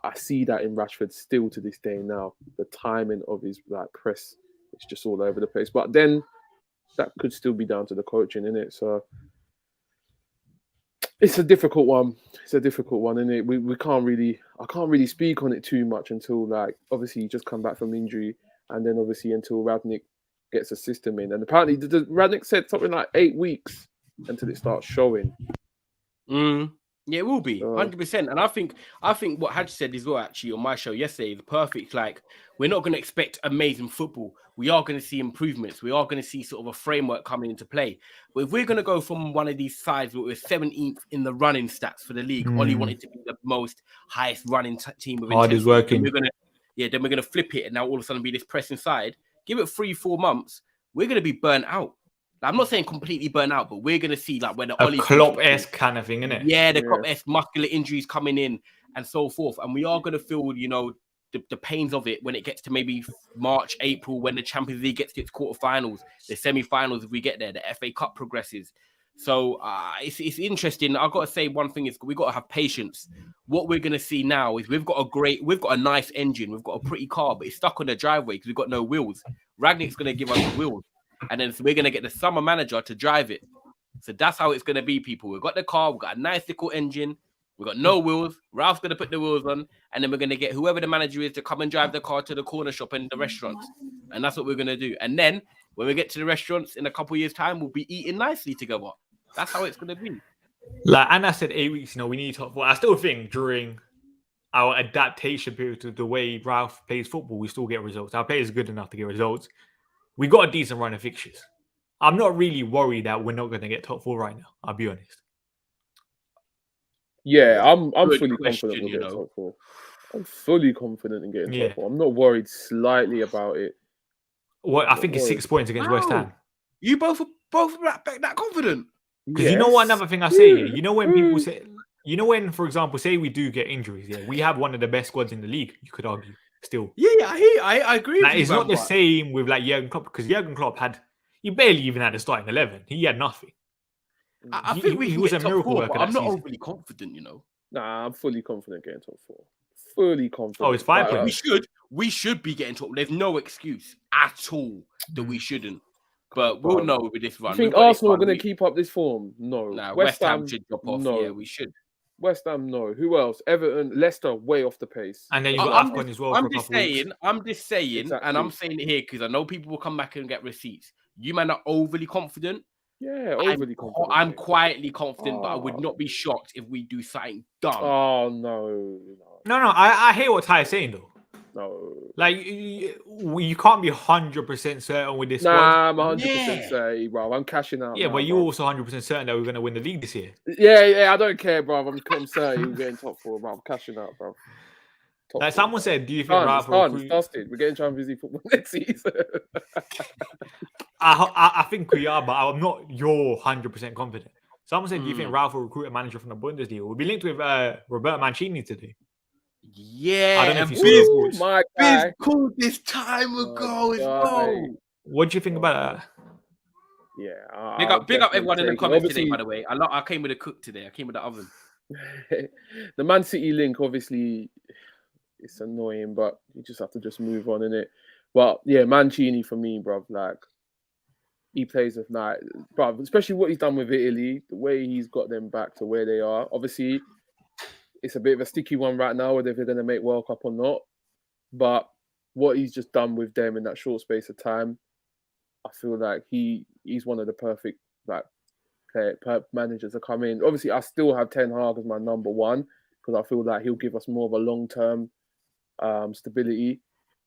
I see that in Rashford still to this day now. The timing of his like press. It's just all over the place. But then that could still be down to the coaching, innit? So it's a difficult one. It's a difficult one, innit? I can't really speak on it too much until like obviously you just come back from injury and then obviously until Rangnick gets a system in. And apparently Rangnick said something like 8 weeks until it starts showing. Yeah, it will be 100%. And I think what Hadj said as well, actually, on my show yesterday is perfect. Like, we're not going to expect amazing football. We are going to see improvements. We are going to see sort of a framework coming into play. But if we're going to go from one of these sides where we're 17th in the running stats for the league, Ollie wanted to be the most highest running team with hard is working. Then we're going to flip it and now all of a sudden be this pressing side. Give it 3-4 months, we're going to be burnt out. I'm not saying completely burnt out, but we're going to see like when the Ollie Klopp-esque kind of thing, innit? Yeah, the Klopp-esque muscular injuries coming in and so forth. And we are going to feel, the pains of it when it gets to maybe March, April, when the Champions League gets to its quarterfinals, the semi-finals if we get there, the FA Cup progresses. So it's interesting. I've got to say one thing is we got to have patience. What we're going to see now is we've got a nice engine. We've got a pretty car, but it's stuck on the driveway because we've got no wheels. Rangnick's going to give us the wheels. And then we're going to get the summer manager to drive it. So that's how it's going to be, people. We've got the car. We've got a nice little engine. We've got no wheels. Ralph's going to put the wheels on. And then we're going to get whoever the manager is to come and drive the car to the corner shop and the restaurants. And that's what we're going to do. And then when we get to the restaurants in a couple of years' time, we'll be eating nicely together. That's how it's going to be. Like Anna said, 8 weeks, we need top four. I still think during our adaptation period to the way Ralph plays football, we still get results. Our players are good enough to get results. We got a decent run of fixtures. I'm not really worried that we're not going to get top four right now. I'll be honest. Yeah, I'm fully confident we'll get top four. I'm fully confident in getting top four. I'm not worried slightly about it. Well, I think it's 6 points against West Ham. You both are that confident? Because you know what? Another thing I say here. You know when people say, for example, say we do get injuries. Yeah, we have one of the best squads in the league. You could argue still. Yeah, I agree. Like, it's not the same with like Jurgen Klopp, because Jurgen Klopp he barely even had a starting 11. He had nothing. I think he was a miracle worker. I'm not overly confident, Nah, I'm fully confident getting top four. Fully confident. Oh, it's 5 points. We should be getting top. There's no excuse at all that we shouldn't. But we'll know with this run. You think Arsenal are going to keep up this form? No. Nah, West Ham should drop off. No. Yeah, we should. West Ham, no. Who else? Everton, Leicester, way off the pace. And then you got AFCON as well. I'm just saying, exactly. And I'm saying it here because I know people will come back and get receipts. You might not overly confident. Yeah, overly confident. I'm quietly confident, but I would not be shocked if we do something dumb. Oh, no. No, I hear what Ty is saying, though. No. Like, you can't be 100% certain with this squad. Nah, I'm 100% certain, bro. I'm cashing out. Yeah, but you're also 100% certain that we're going to win the league this year. Yeah, I don't care, bro. I'm certain we're getting top four, bro. I'm cashing out, bro. Like someone said, do you think Ralf it's dusted. We're getting Champions League football next season. I think we are, but I'm not 100% confident. Someone said, do you think Ralf will recruit a manager from the Bundesliga? We'll be linked with Roberto Mancini today. Yeah, I don't know if you saw Biz called this time ago as well. What do you think about that? Yeah, big up everyone in the comments today. By the way, I came with a cook today. I came with the oven. The Man City link, obviously, it's annoying, but you just have to move on in it. But yeah, Mancini for me, bro. Like, he plays with night, bro. Especially what he's done with Italy, the way he's got them back to where they are. Obviously, it's a bit of a sticky one right now, whether they're going to make World Cup or not. But what he's just done with them in that short space of time, I feel like he's one of the perfect managers to come in. Obviously, I still have Ten Hag as my number one because I feel like he'll give us more of a long-term stability.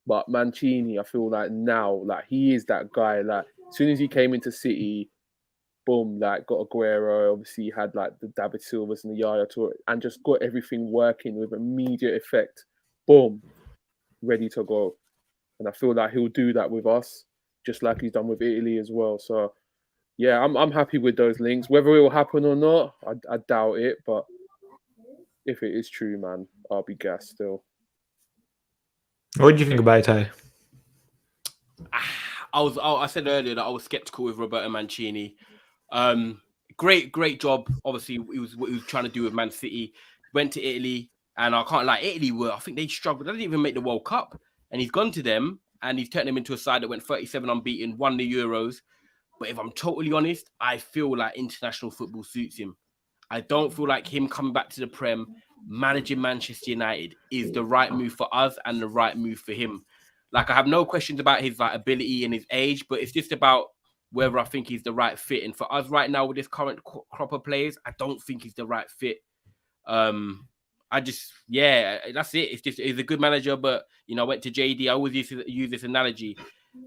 But Mancini, I feel like now, like he is that guy. Like as soon as he came into City, boom, like got Aguero, obviously had like the David Silvas and the Yaya Toure, and just got everything working with immediate effect. Boom, ready to go. And I feel like he'll do that with us, just like he's done with Italy as well. So yeah, I'm happy with those links. Whether it will happen or not, I doubt it. But if it is true, man, I'll be gassed still. What do you think about it, Ty? I said earlier that I was skeptical with Roberto Mancini. Great job. Obviously, he was what he was trying to do with Man City. Went to Italy, and I can't lie, Italy I think they struggled. They didn't even make the World Cup. And he's gone to them, and he's turned them into a side that went 37 unbeaten, won the Euros. But if I'm totally honest, I feel like international football suits him. I don't feel like him coming back to the Prem, managing Manchester United is the right move for us and the right move for him. Like, I have no questions about his ability and his age, but it's just about whether I think he's the right fit. And for us right now with this current crop of players, I don't think he's the right fit. That's it. He's a good manager, but, I went to JD. I always used to use this analogy.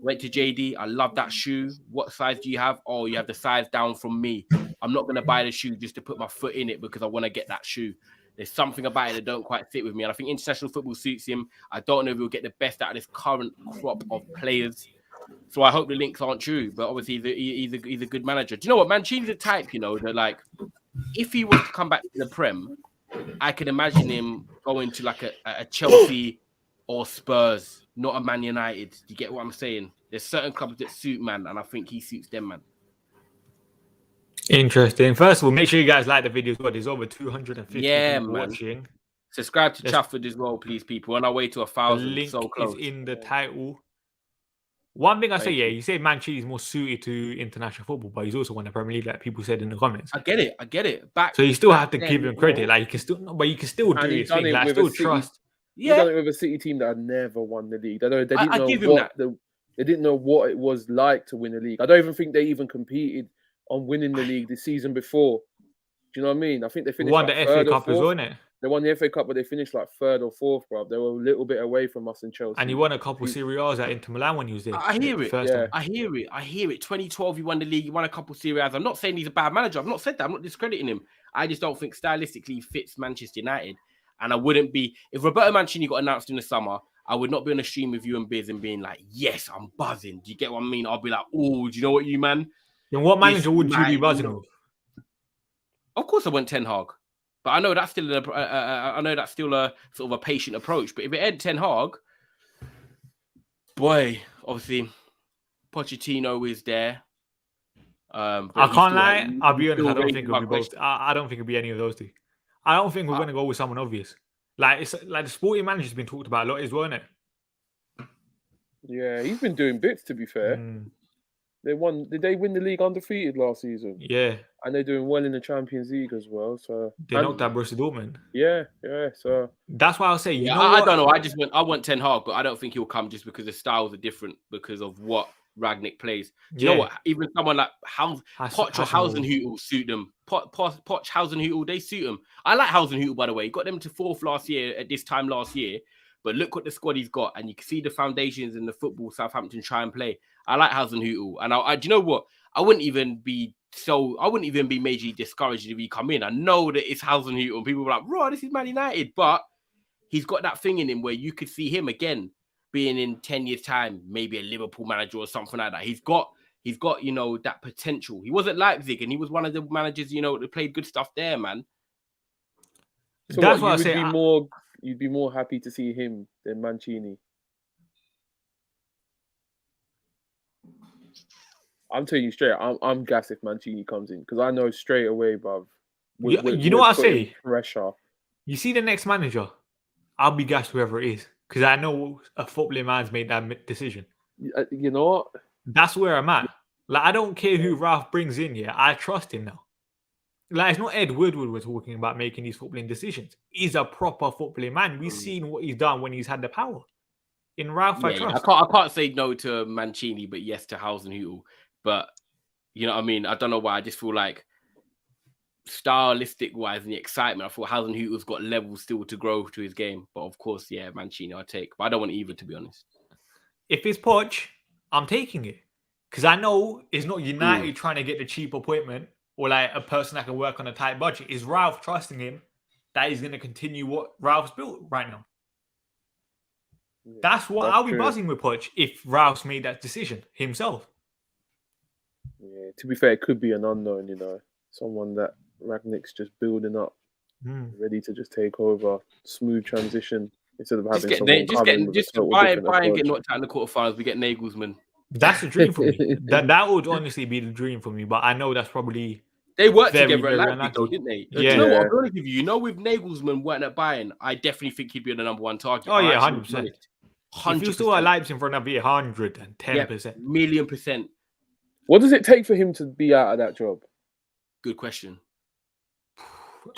Went to JD. I love that shoe. What size do you have? Oh, you have the size down from me. I'm not going to buy the shoe just to put my foot in it because I want to get that shoe. There's something about it that don't quite fit with me. And I think international football suits him. I don't know if he'll get the best out of this current crop of players. So I hope the links aren't true. But obviously, he's a good manager. Do you know what? Mancini's a type, that like, if he was to come back to the Prem, I can imagine him going to like a Chelsea or Spurs, not a Man United. Do you get what I'm saying? There's certain clubs that suit man, and I think he suits them, man. Interesting. First of all, make sure you guys like the video as well. There's over 250 Yeah, people man. watching. Subscribe to Yes. Chafford as well, please, people. On our way to The 1,000. link So close. is in the title. One thing I say, Thank yeah, you. you say Mancini is more suited to international football, but he's also won the Premier League, like people said in the comments. I get it. Back. So you still back have to then, give him credit. Like you can still, but you can still do And he his done thing. it Like with still a City. trust. He done Yeah, it with a City team that had never won the league. They didn't I know give him what they didn't know what it was like to win a league. I don't even think they even competed on winning the league the season before. Do you know what I mean? I think they finished Won like the FA third or Cup as well, fourth. innit? They won the FA Cup, but they finished like third or fourth, bro. They were a little bit away from us in Chelsea. And he won a couple Serie A's at Inter Milan when he was there. I hear it. First time. I hear it. 2012, he won the league. He won a couple Serie A's. I'm not saying he's a bad manager. I've not said that. I'm not discrediting him. I just don't think stylistically he fits Manchester United. And I wouldn't be... If Roberto Mancini got announced in the summer, I would not be on a stream with you and Biz and being like, yes, I'm buzzing. Do you get what I mean? I'll be like, oh, do you know what, you man? Then what manager would you be buzzing with? Of course I want Ten Hag. But I know that's still a sort of a patient approach. But if it had Ten Hag, boy, obviously Pochettino is there. I can't lie. I'll be honest. I don't think it'll be both. I don't think it'll be any of those two. I don't think we're going to go with someone obvious. Like it's like the sporting manager's been talked about a lot as well, isn't it? Yeah, he's been doing bits. To be fair, they won. Did they win the league undefeated last season? Yeah, and they're doing well in the Champions League as well. So they knocked out Borussia Dortmund. Yeah. So that's why I'll say. I don't know. I want Ten Hag, but I don't think he'll come just because the styles are different because of what Rangnick plays. Do you know what? Even someone like Poch or Hasenhüttl suit them. Poch, Hasenhüttl, they suit them. I like Hasenhüttl, by the way. He got them to fourth last year at this time last year. But look what the squad he's got, and you can see the foundations in the football Southampton try and play. I like Hasenhüttl, and do you know what? I wouldn't even be majorly discouraged if he come in. I know that it's Hasenhüttl, and people were like, "Raw, this is Man United," but he's got that thing in him where you could see him again being in 10 years' time, maybe a Liverpool manager or something like that. He's got that potential. He was at Leipzig, and he was one of the managers, that played good stuff there, man. So that's what I say. You'd be more happy to see him than Mancini. I'm telling you straight, I'm gassed if Mancini comes in because I know straight away, bruv. You know what I say? Pressure. You see the next manager, I'll be gassed whoever it is because I know a footballing man's made that decision. You know what? That's where I'm at. Like I don't care who Ralf brings in here. I trust him now. Like, it's not Ed Woodward we're talking about making these footballing decisions. He's a proper footballing man. We've seen what he's done when he's had the power. In Ralf, I trust. I can't say no to Mancini, but yes to Hasenhüttl. But, you know what I mean? I don't know why. I just feel like stylistic-wise and the excitement, I thought Hasenhüttl's got levels still to grow to his game. But, of course, yeah, Mancini I'll take. But I don't want either, to be honest. If it's Poch, I'm taking it. Because I know it's not United trying to get the cheap appointment or like a person that can work on a tight budget. Is Ralf trusting him that he's going to continue what Ralph's built right now? Yeah, that's what I'll be buzzing with Poch if Ralph's made that decision himself. Yeah, to be fair, it could be an unknown, someone that Rangnick's just building up, ready to just take over, smooth transition instead of having Bayern get knocked out in the quarterfinals. We get Nagelsmann. That's a dream for me. That would honestly be the dream for me, but I know that's probably they worked together at Leipzig, though, didn't they? Yeah. You know what? I'll be honest with you. With Nagelsmann working at Bayern, I definitely think he'd be the number one target. Oh yeah, 100%. If you still at Leipzig for another year, 110%, 1,000,000%. What does it take for him to be out of that job? Good question.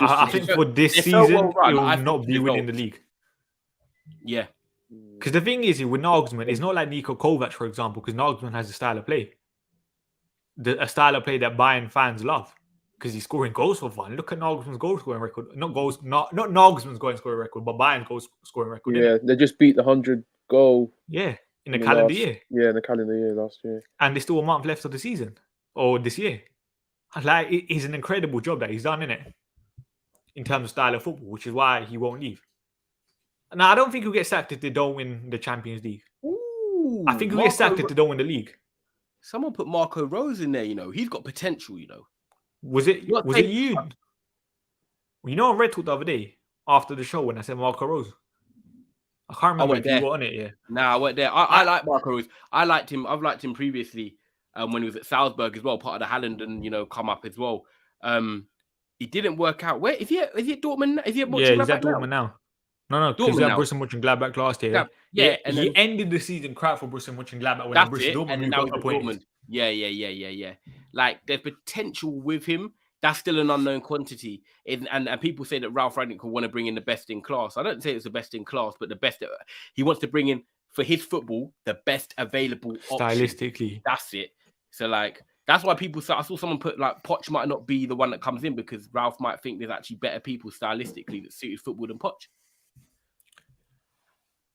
I think for this season, he will not be winning the league. Yeah. Because the thing is, with Nagelsmann, it's not like Niko Kovac, for example, because Nagelsmann has a style of play. A style of play that Bayern fans love. Because he's scoring goals for fun. Look at Nagelsmann's goal scoring record. Not Nagelsmann's goal scoring record, but Bayern's goal scoring record. Yeah, they just beat the 100-goal. Yeah, in the calendar year. Yeah, in the calendar year last year. And there's still a month left of the season. Or this year. Like, it's an incredible job that he's done, innit? In terms of style of football, which is why he won't leave. Now, I don't think he'll get sacked if they don't win the Champions League. Ooh, I think he'll get sacked if they don't win the league. Someone put Marco Rose in there, He's got potential, Was it you? You know, I read Talk the other day after the show when I said Marco Rose. I can't remember if you were on it, yeah. Nah, I went there. I like Marco Rose. I liked him. I've liked him previously. when he was at Salzburg as well, part of the Haaland and come up as well. It didn't work out. Where is he? Is he at Dortmund? Is he at Yeah, he's Mönchengladbach at Dortmund now. No, because he Dortmund had now. Borussia Mönchengladbach last year. Yeah, and he then ended the season crap for Borussia Mönchengladbach when that's Borussia it. And then Dortmund now got he's at appointed. Dortmund. Yeah. Like there's potential with him. That's still an unknown quantity. And people say that Ralf Rangnick will want to bring in the best in class. I don't say it's the best in class, but the best. He wants to bring in, for his football, the best available Stylistically. option. That's it. So, like, that's why people say, I saw someone put, like, Poch might not be the one that comes in because Ralf might think there's actually better people stylistically that suited football than Poch.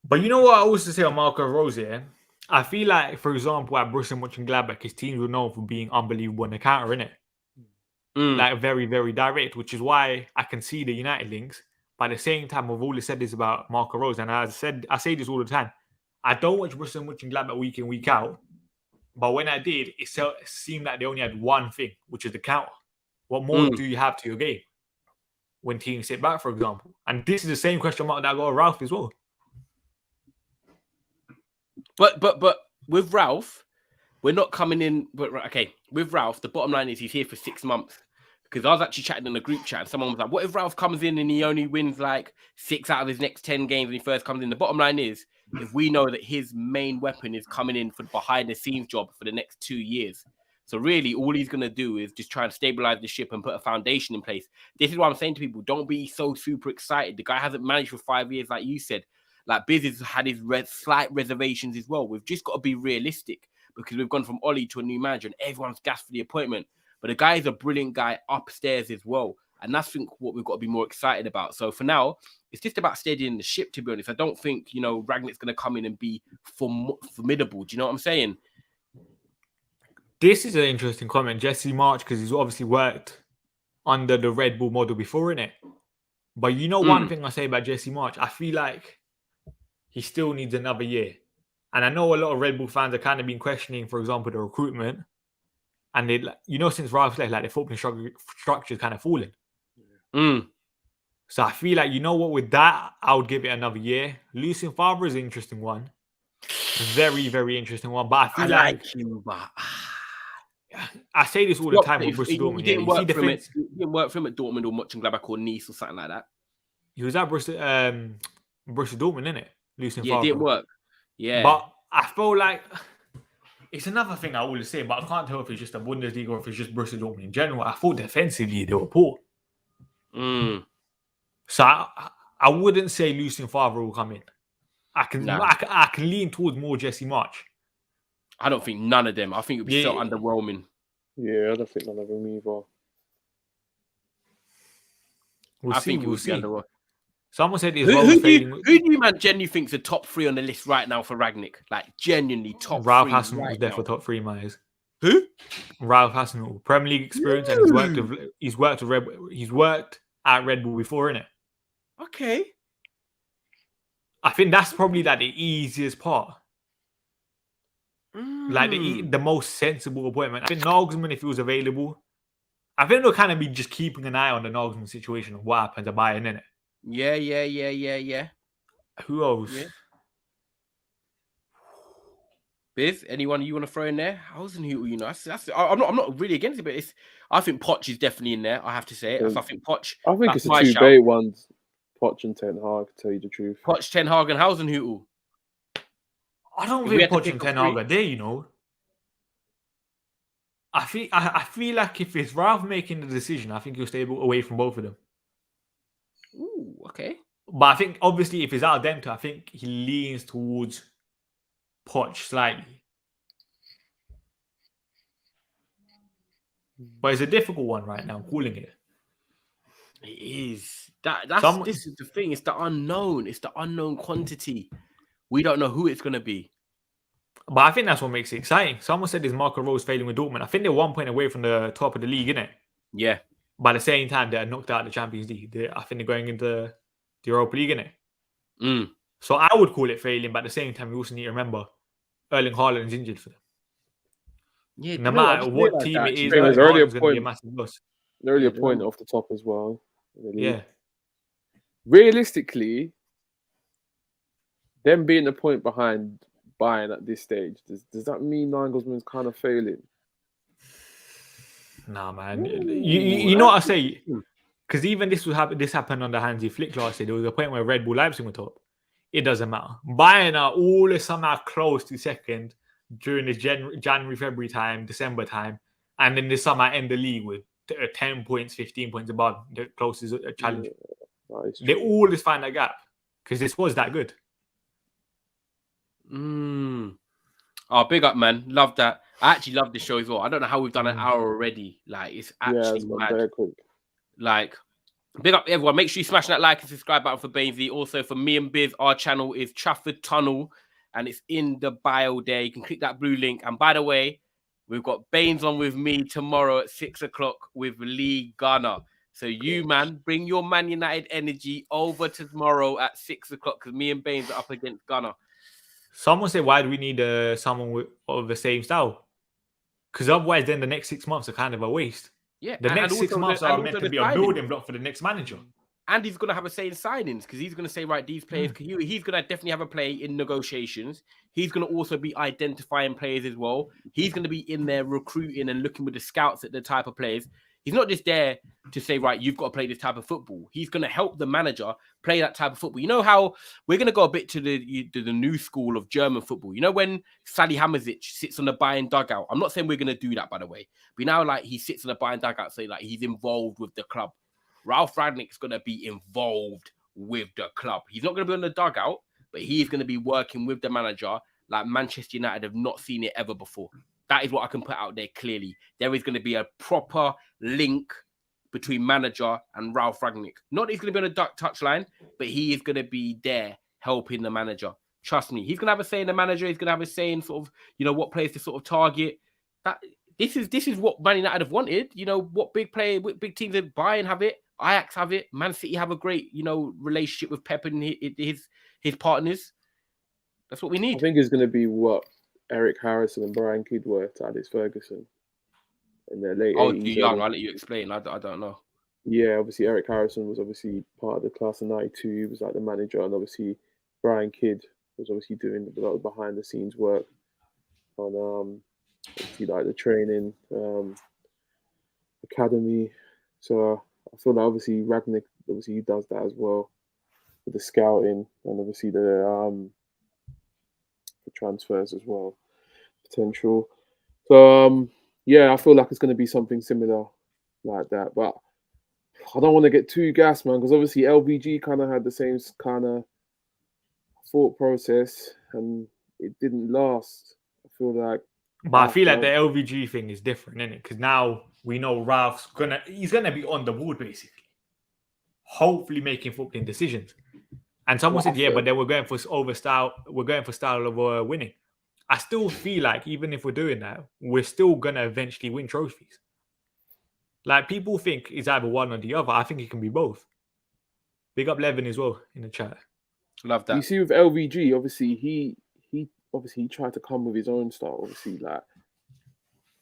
But you know what I also say on Marco Rose here? I feel like, for example, at Borussia Mönchengladbach, his teams were known for being unbelievable on the counter, innit? Like very, very direct, which is why I can see the United links. But at the same time, I've always said this about Marco Rose, and I say this all the time. I don't watch Borussia Mönchengladbach week in, week out. But when I did, it seemed like they only had one thing, which is the counter. What more do you have to your game when teams sit back, for example? And this is the same question mark that I got with Ralf as well. But with Ralf, we're not coming in. But okay, with Ralf, the bottom line is he's here for 6 months. Because I was actually chatting in a group chat, and someone was like, "What if Ralf comes in and he only wins like 6 out of his next 10 games when he first comes in?" The bottom line is, if we know that his main weapon is coming in for behind the scenes job for the next 2 years, so really all he's gonna do is just try and stabilize the ship and put a foundation in place. This is what I'm saying to people: don't be so super excited. The guy hasn't managed for 5 years, like you said. Like Biz has had his slight reservations as well. We've just got to be realistic because we've gone from Ollie to a new manager, and everyone's gassed for the appointment. But the guy is a brilliant guy upstairs as well. And that's what we've got to be more excited about. So for now, it's just about steadying the ship, to be honest. I don't think, Rangnick's going to come in and be formidable. Do you know what I'm saying? This is an interesting comment. Jesse March, because he's obviously worked under the Red Bull model before, innit? But one thing I say about Jesse March, I feel like he still needs another year. And I know a lot of Red Bull fans are kind of been questioning, for example, the recruitment. And they, since Ralph's left, like the football structure is kind of falling. So I feel like, with that, I would give it another year. Lucien Favre is an interesting one. Very, very interesting one. But I feel like him, but I say this all the time with Borussia Dortmund. He didn't work for him at Dortmund or Mönchengladbach or Nice or something like that. He was at Borussia Dortmund, innit? Lucien Favre. It didn't work. Yeah. But I feel like it's another thing I always say, but I can't tell if it's just a Bundesliga or if it's just Borussia Dortmund in general. I thought defensively they were poor. So I wouldn't say Lucien Favre will come in. I can lean towards more Jesse March. I don't think none of them. I think it would be so underwhelming. Yeah, I don't think none of them either. We'll see. Underwhelming. Someone said who do you man genuinely think's the top 3 on the list right now for Rangnick? Like genuinely top Ralf 3. Ralf Hasenhüttl was there for top 3 in my eyes. Who? Ralf Hasenhüttl, Premier League experience, and he's worked at Red Bull before, innit? Okay. I think that's probably like the easiest part. Like the most sensible appointment. I think Nagelsmann, if he was available, I think they'll kind of be just keeping an eye on the Nagelsmann situation of what happens at Bayern, innit? Yeah. Who else? Yeah. Biz, anyone you want to throw in there? Hasenhüttl, I'm not really against it, but I think Poch is definitely in there. I have to say it. I think Poch. I think it's the 2 bait ones. Poch and Ten Hag, to tell you the truth. Poch, Ten Hag, and Hasenhüttl. I don't think Poch and Ten Hag are there, I feel like if it's Ralf making the decision, I think he'll stay away from both of them. Ooh, okay. But I think, obviously, if it's out of them two, I think he leans towards Poch slightly. But it's a difficult one right now, calling it. It is. This is the thing. It's the unknown. It's the unknown quantity. We don't know who it's going to be. But I think that's what makes it exciting. Someone said there's Marco Rose failing with Dortmund. I think they're 1 point away from the top of the league, innit? Yeah. But at the same time, they're knocked out of the Champions League. I think they're going into the Europa League, innit? So I would call it failing, but at the same time, you also need to remember Erling Haaland is injured for them. Yeah, no matter what team it is, there's already going to be a massive loss. They're already a point off the top as well. Yeah. Realistically, them being a point behind Bayern at this stage, does that mean Nagelsmann's kind of failing? Nah, man. You know what I say? Because even this happened on the Hansi Flick last year. There was a point where Red Bull Leipzig were top. It doesn't matter. Bayern are always somehow close to second during the January, February time, December time, and then they somehow end the league with 10 points, 15 points above the closest challenge. Yeah, they always find that gap because this was that good. Oh, big up, man. Love that. I actually love this show as well. I don't know how we've done an hour already. Like, it's actually mad. Very quick. Like, big up everyone. Make sure you smash that like and subscribe button for Bainesy. Also, for me and Biz, our channel is Trafford Tunnel, and it's in the bio there. You can click that blue link. And by the way, we've got Baines on with me tomorrow at 6 o'clock with Lee Gunner. So you, man, bring your Man United energy over tomorrow at 6 o'clock because me and Baines are up against Gunner. Someone said, why do we need someone of the same style? Because otherwise, then the next 6 months are kind of a waste. Yeah, the next 6 months are meant to be a building block for the next manager. And he's going to have a say in signings because he's going to say, right, these players, he's going to definitely have a play in negotiations. He's going to also be identifying players as well. He's going to be in there recruiting and looking with the scouts at the type of players. He's not just there to say, right, you've got to play this type of football. He's going to help the manager play that type of football. You know how we're going to go a bit to the new school of German football. You know when Salihamidzic sits on the Bayern dugout? I'm not saying we're going to do that, by the way. But now, like, he sits on the Bayern dugout, so like he's involved with the club. Ralf Rangnick's going to be involved with the club. He's not going to be on the dugout, but he's going to be working with the manager like Manchester United have not seen it ever before. That is what I can put out there clearly. There is going to be a proper link between manager and Ralf Rangnick. Not that he's going to be on a touchline, but he is going to be there helping the manager. Trust me. He's going to have a say in the manager. He's going to have a say in sort of, what players to sort of target. This is what Man United have wanted. What big teams that Bayern have it. Ajax have it. Man City have a great, relationship with Pep and his partners. That's what we need. I think it's going to be what Eric Harrison and Brian Kidd were to Alex Ferguson in their late 80s. Oh, too young. I'll let you explain. I don't know. Yeah, obviously Eric Harrison was obviously part of the class of 92. He was like the manager, and obviously Brian Kidd was obviously doing a lot of behind the scenes work on obviously like the training academy. So I feel like obviously Rangnick he does that as well with the scouting and obviously the transfers as well, potential. So yeah, I feel like it's going to be something similar like that, but I don't want to get too gassed, man, because obviously LVG kind of had the same kind of thought process and it didn't last. I feel like, but I feel like the LVG thing is different, isn't it? Because now we know Ralph's he's gonna be on the board basically, hopefully making footballing decisions. And someone said, yeah, but then we're going for style of winning. I still feel like even if we're doing that, we're still going to eventually win trophies. Like, people think it's either one or the other. I think it can be both. Big up Levin as well in the chat. Love that. You see with LVG, obviously, he tried to come with his own style. Obviously, like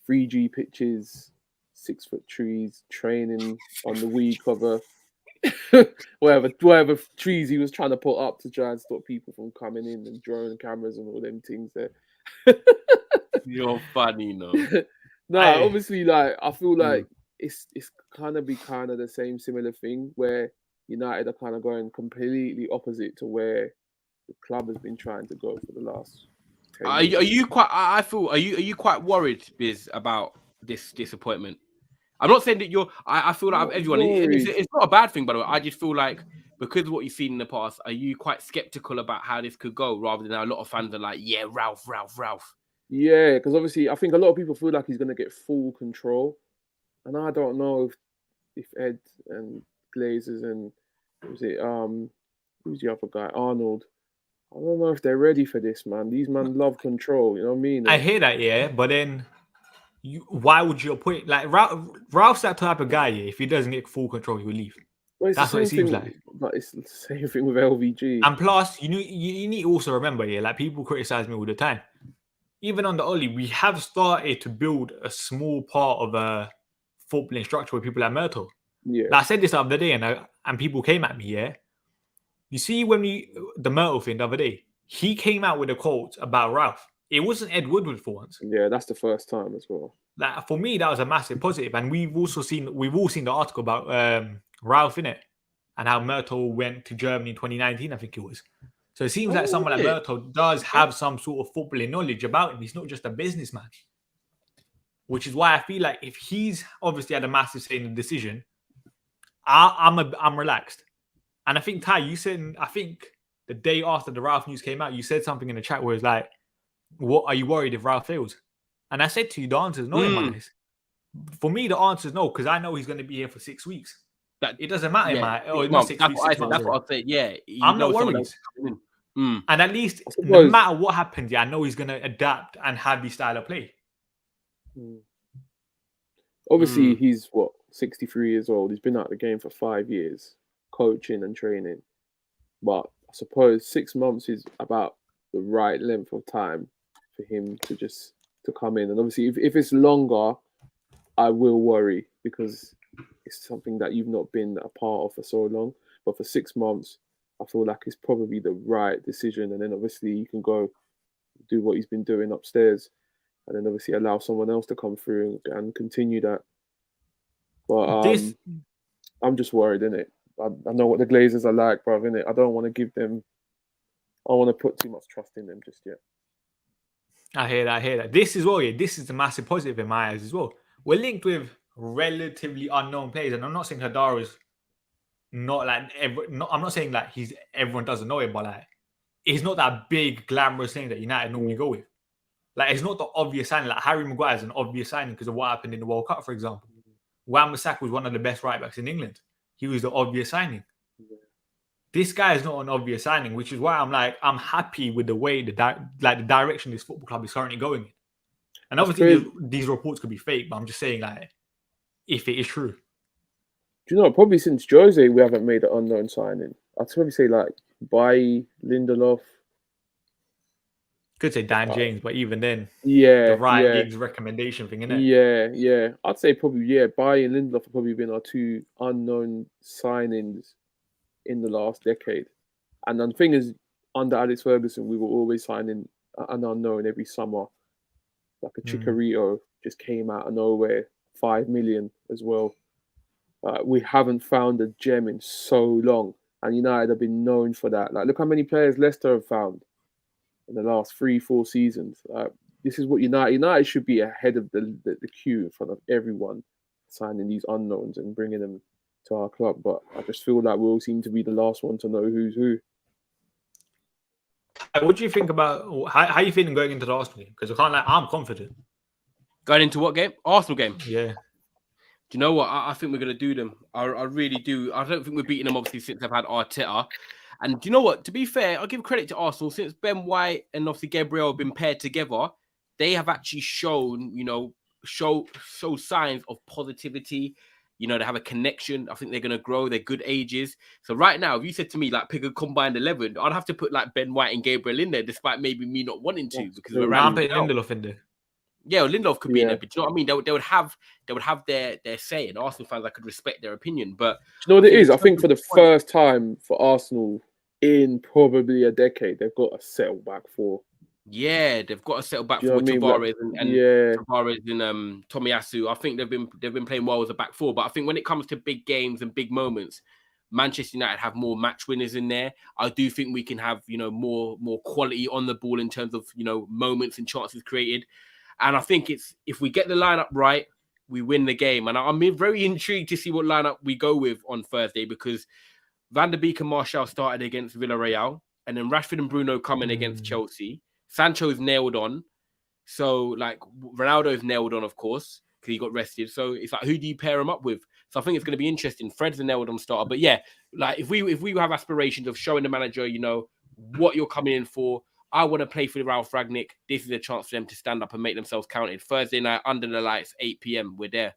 3G pitches, 6-foot trees, training on the weed cover. whatever trees he was trying to put up to try and stop people from coming in, and drone cameras and all them things there. You're funny, no. Obviously, like I feel like it's kind of the same similar thing where United are kind of going completely opposite to where the club has been trying to go for the last 10 years. Are you quite? I feel. Are you quite worried, Biz, about this disappointment? I'm not saying that you're. I feel like everyone. It's not a bad thing, by the way. I just feel like because of what you've seen in the past, are you quite skeptical about how this could go? Rather than a lot of fans are like, yeah, Ralf. Yeah, because obviously I think a lot of people feel like he's going to get full control, and I don't know if Ed and Glazers and who's the other guy, Arnold. I don't know if they're ready for this, man. These men love control. You know what I mean? I hear that, yeah, but then. Why would you appoint like Ralph's that type of guy? Yeah, if he doesn't get full control, he will leave. Well, that's what it seems like. But it's the same thing with LVG. And plus, you need to also remember, yeah, like people criticize me all the time. Even on the Oli, we have started to build a small part of a footballing structure with people like Myrtle. Yeah, like I said this the other day, and people came at me. Yeah, you see the Myrtle thing the other day. he came out with a quote about Ralph. It wasn't Ed Woodward for once. Yeah, that's the first time as well. Like, for me, that was a massive positive. And we've all seen the article about Ralph in it and how Myrtle went to Germany in 2019, I think it was. So it seems like someone like Myrtle does have some sort of footballing knowledge about him. He's not just a businessman. Which is why I feel like if he's obviously had a massive say in the decision, I'm relaxed. And I think, Ty, you said, I think the day after the Ralph news came out, you said something in the chat where it's like, what are you worried if Ralph fails? And I said to you, the answer is no in my eyes. For me, the answer is no, because I know he's going to be here for 6 weeks. It doesn't matter in my not 6 weeks. That's what I said. Yeah, I'm not worried. And at least, no matter what happens, I know he's going to adapt and have his style of play. Obviously, he's 63 years old. He's been out of the game for 5 years, coaching and training. But I suppose 6 months is about the right length of time for him to come in. And obviously, if it's longer, I will worry because it's something that you've not been a part of for so long. But for 6 months, I feel like it's probably the right decision. And then obviously you can go do what he's been doing upstairs. And then obviously allow someone else to come through and continue that. But I'm just worried, innit? I know what the Glazers are like, bruv, innit? I don't want to give them... I want to put too much trust in them just yet. I hear that. This is the massive positive in my eyes as well. We're linked with relatively unknown players, and I'm not saying Hadar is not like... I'm not saying like everyone doesn't know him, but like he's not that big, glamorous thing that United normally go with. Like, it's not the obvious signing. Like, Harry Maguire is an obvious signing because of what happened in the World Cup, for example. Wan-Bissaka was one of the best right-backs in England. He was the obvious signing. Yeah. This guy is not an obvious signing, which is why I'm happy with the way, the direction this football club is currently going in. And obviously, these reports could be fake, but I'm just saying, like, if it is true. Do you know, probably since Jose, we haven't made an unknown signing. I'd probably say, like, Bailly, Lindelof. Could say Dan James, but even then, the Giggs recommendation thing, innit? Yeah. I'd say probably, Bailly and Lindelof have probably been our two unknown signings in the last decade. And the thing is, under Alex Ferguson, we were always signing an unknown every summer. Like a Chicharito just came out of nowhere, 5 million as well. We haven't found a gem in so long. And United have been known for that. Like, look how many players Leicester have found in the last 3-4 seasons. This is what United should be ahead of the queue in front of everyone, signing these unknowns and bringing them to our club. But I just feel like we all seem to be the last one to know who's who. What do you think about how are you feeling going into the Arsenal game? Because I'm confident. Going into what game? Arsenal game. Yeah. Do you know what? I think we're going to do them. I really do. I don't think we're beating them, obviously, since they've had Arteta. And do you know what? To be fair, I'll give credit to Arsenal. Since Ben White and obviously Gabriel have been paired together, they have actually shown, show signs of positivity. They have a connection. I think they're going to grow. They're good ages. So right now, if you said to me, like, pick a combined 11, I'd have to put, like, Ben White and Gabriel in there, despite maybe me not wanting to. Because we're putting Lindelof in there. Yeah, Lindelof could be in there, but you know what I mean? They would have their say, and Arsenal fans, I could respect their opinion. But you know what it is? I think for the first time for Arsenal in probably a decade, they've got a settle back for. Yeah, they've got to settle back for Tavares Tavares and Tomiyasu. I think they've been playing well as a back four. But I think when it comes to big games and big moments, Manchester United have more match winners in there. I do think we can have more quality on the ball in terms of moments and chances created. And I think if we get the lineup right, we win the game. And I'm very intrigued to see what lineup we go with on Thursday, because Van der Beek and Martial started against Villarreal, and then Rashford and Bruno coming against Chelsea. Sancho's nailed on. So, like, Ronaldo's nailed on, of course, because he got rested. So it's like, who do you pair him up with? So I think it's going to be interesting. Fred's a nailed on starter. But yeah, like, if we have aspirations of showing the manager, what you're coming in for, I want to play for Ralf Rangnick. This is a chance for them to stand up and make themselves counted. Thursday night, under the lights, 8 p.m. We're there.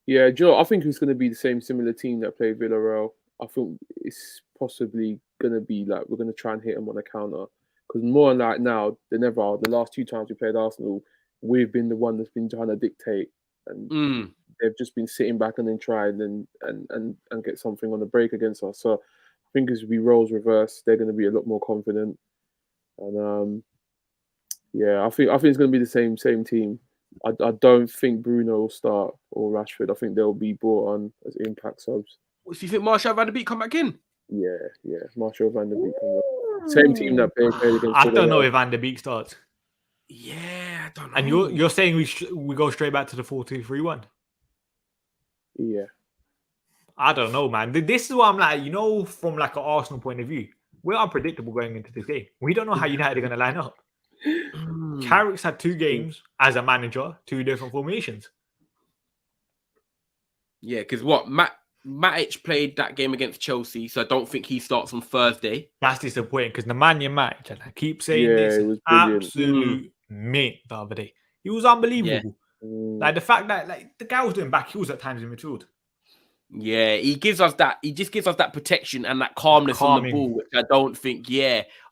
Yeah, Joe, I think it's going to be the similar team that played Villarreal. I think it's possibly going to be like, we're going to try and hit them on a counter. Because more like now than ever, the last 2 times we played Arsenal, we've been the one that's been trying to dictate. And they've just been sitting back and then trying and get something on the break against us. So think it's be roles reversed. They're going to be a lot more confident, and I think it's going to be the same team. I don't think Bruno will start or Rashford. I think they'll be brought on as impact subs. What, do you think Martial Van der Beek come back in? Yeah. Martial Van der Beek. Same team that played against. I don't know if Van der Beek starts. Yeah, I don't know. And you're saying we go straight back to the 4-2-3-1? Yeah. I don't know, man. This is what I'm like, from like an Arsenal point of view, we're unpredictable going into this game. We don't know how United are going to line up. Carrick's had 2 games as a manager, 2 different formations. Yeah, because Matic played that game against Chelsea, so I don't think he starts on Thursday. That's disappointing because Nemanja Matic, and I keep saying this, it was absolute mint the other day. He was unbelievable. Yeah. Like the fact that the guy was doing back heels at times in midfield. Yeah, he gives us that. He just gives us that protection and that calmness on the ball, which I don't think,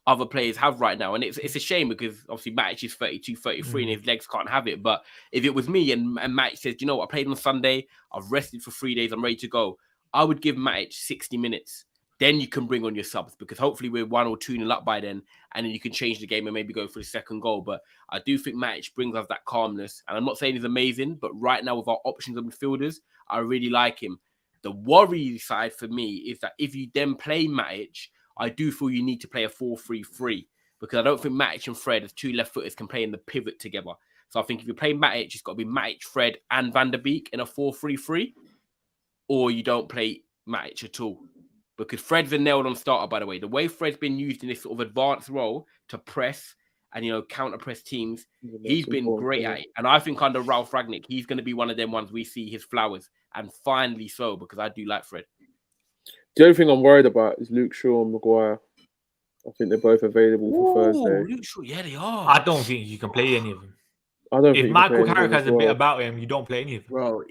other players have right now. And it's a shame because obviously Matic is 32, 33 and his legs can't have it. But if it was me and Matic says, you know what, I played on Sunday, I've rested for 3 days, I'm ready to go, I would give Matic 60 minutes. Then you can bring on your subs because hopefully we're 1 or 2-0 up by then, and then you can change the game and maybe go for the second goal. But I do think Matic brings us that calmness. And I'm not saying he's amazing, but right now with our options of midfielders, I really like him. The worry side for me is that if you then play Matic, I do feel you need to play a 4-3-3 because I don't think Matic and Fred as 2 left footers can play in the pivot together. So I think if you play Matic, it's got to be Matic, Fred and Van der Beek in a 4-3-3, or you don't play Matic at all. Because Fred's a nailed-on starter, by the way. The way Fred's been used in this sort of advanced role to press and, counter-press teams, he's been great at it. And I think under Ralf Rangnick, he's going to be one of them ones we see his flowers. And finally so, because I do like Fred. The only thing I'm worried about is Luke Shaw and Maguire. I think they're both available for Thursday. Luke Shaw, yeah, they are. I don't think you can play any of them. I don't if think Michael Carrick has a bit about him, you don't play any of them. Bro,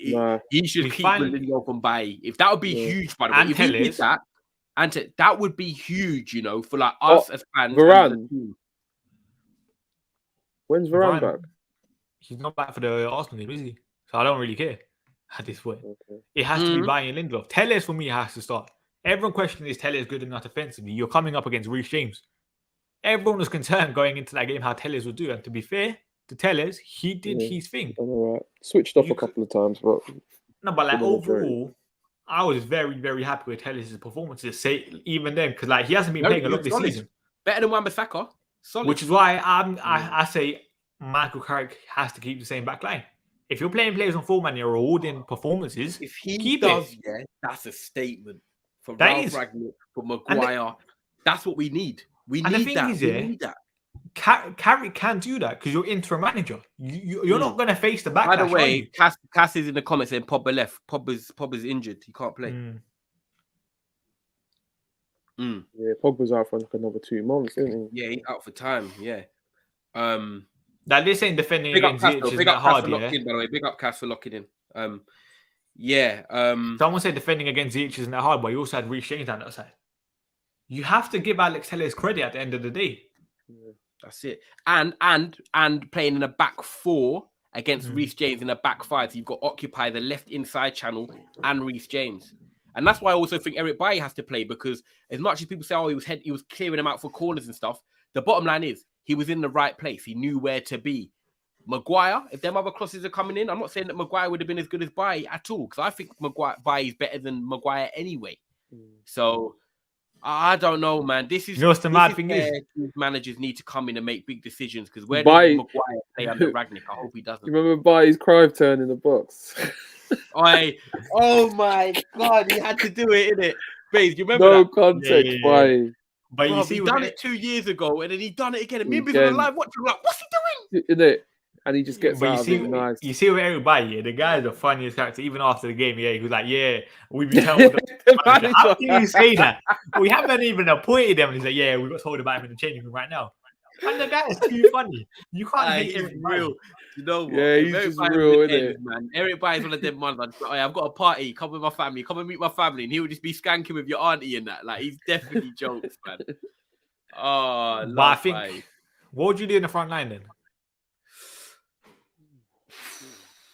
he should keep Ronaldo from Bailly. If that would be huge, by the way. And if he did that, that would be huge, for like us as fans. Varane. When's Varane back? He's not back for the Arsenal game, is he? So I don't really care at this point. Okay. It has to be Bayern Lindelof. Telles for me has to start. Everyone questioning is Telles good enough offensively. You're coming up against Reece James. Everyone was concerned going into that game how Telles would do. And to be fair to Telles, he did his thing. All right. Switched off a couple of times, but overall, I was very, very happy with Telles' performances. Even then, because he hasn't been playing a lot this season. Better than Wan-Bissaka. Solid. Which is why I say Michael Carrick has to keep the same back line. If you're playing players on form and you're rewarding performances, if he keep does, it. That's a statement for Ralf Rangnick, for Maguire. That's what we need. We need that. Carrick can do that because you're interim manager. You're not going to face the backlash. By the way, Cass is in the comments saying Pogba left. Pogba's injured. He can't play. Yeah, Pogba's out for another 2 months, isn't he? Yeah, he's out for time. Yeah. That this ain't defending against Ziyech is not hard, yeah. By the way, big up Cass for locking in. Someone said defending against Ziyech isn't that hard, but you also had Reece James down that side. You have to give Alex Telles credit at the end of the day. Yeah, that's it. And playing in a back 4 against Reece James in a back 5, so you've got to occupy the left inside channel and Reece James. And that's why I also think Eric Bailly has to play, because as much as people say, he was clearing them out for corners and stuff, the bottom line is he was in the right place. He knew where to be. Maguire, if them other crosses are coming in, I'm not saying that Maguire would have been as good as Bailly at all, because I think Bailly is better than Maguire anyway. So I don't know, man. This is the mad thing is managers need to come in and make big decisions, because where did Maguire play under Rangnick? I hope he doesn't. You remember Bailly's Cruyff turn in the box? Oh my God, he had to do it, innit? Babe, you remember no that? context, Bailly. But you see, he done it 2 years ago, and then he done it again. And me and Biz were live watching, like, what's he doing? Innit? And he just gets out of it nice. You see with Eric Bailly, the guy is the funniest character. Even after the game, he was like, we've been telling how can you say that? We haven't even appointed him. And he's like, we got told about him in the changing room right now. And the guy is too funny. You can't hate Eric real. You know what? Yeah, he's just real, isn't it? Man. Eric Bailly's one of them ones. I've got a party. Come with my family. Come and meet my family. And he would just be skanking with your auntie and that. Like, he's definitely jokes, man. Oh, but I think, what would you do in the front line then?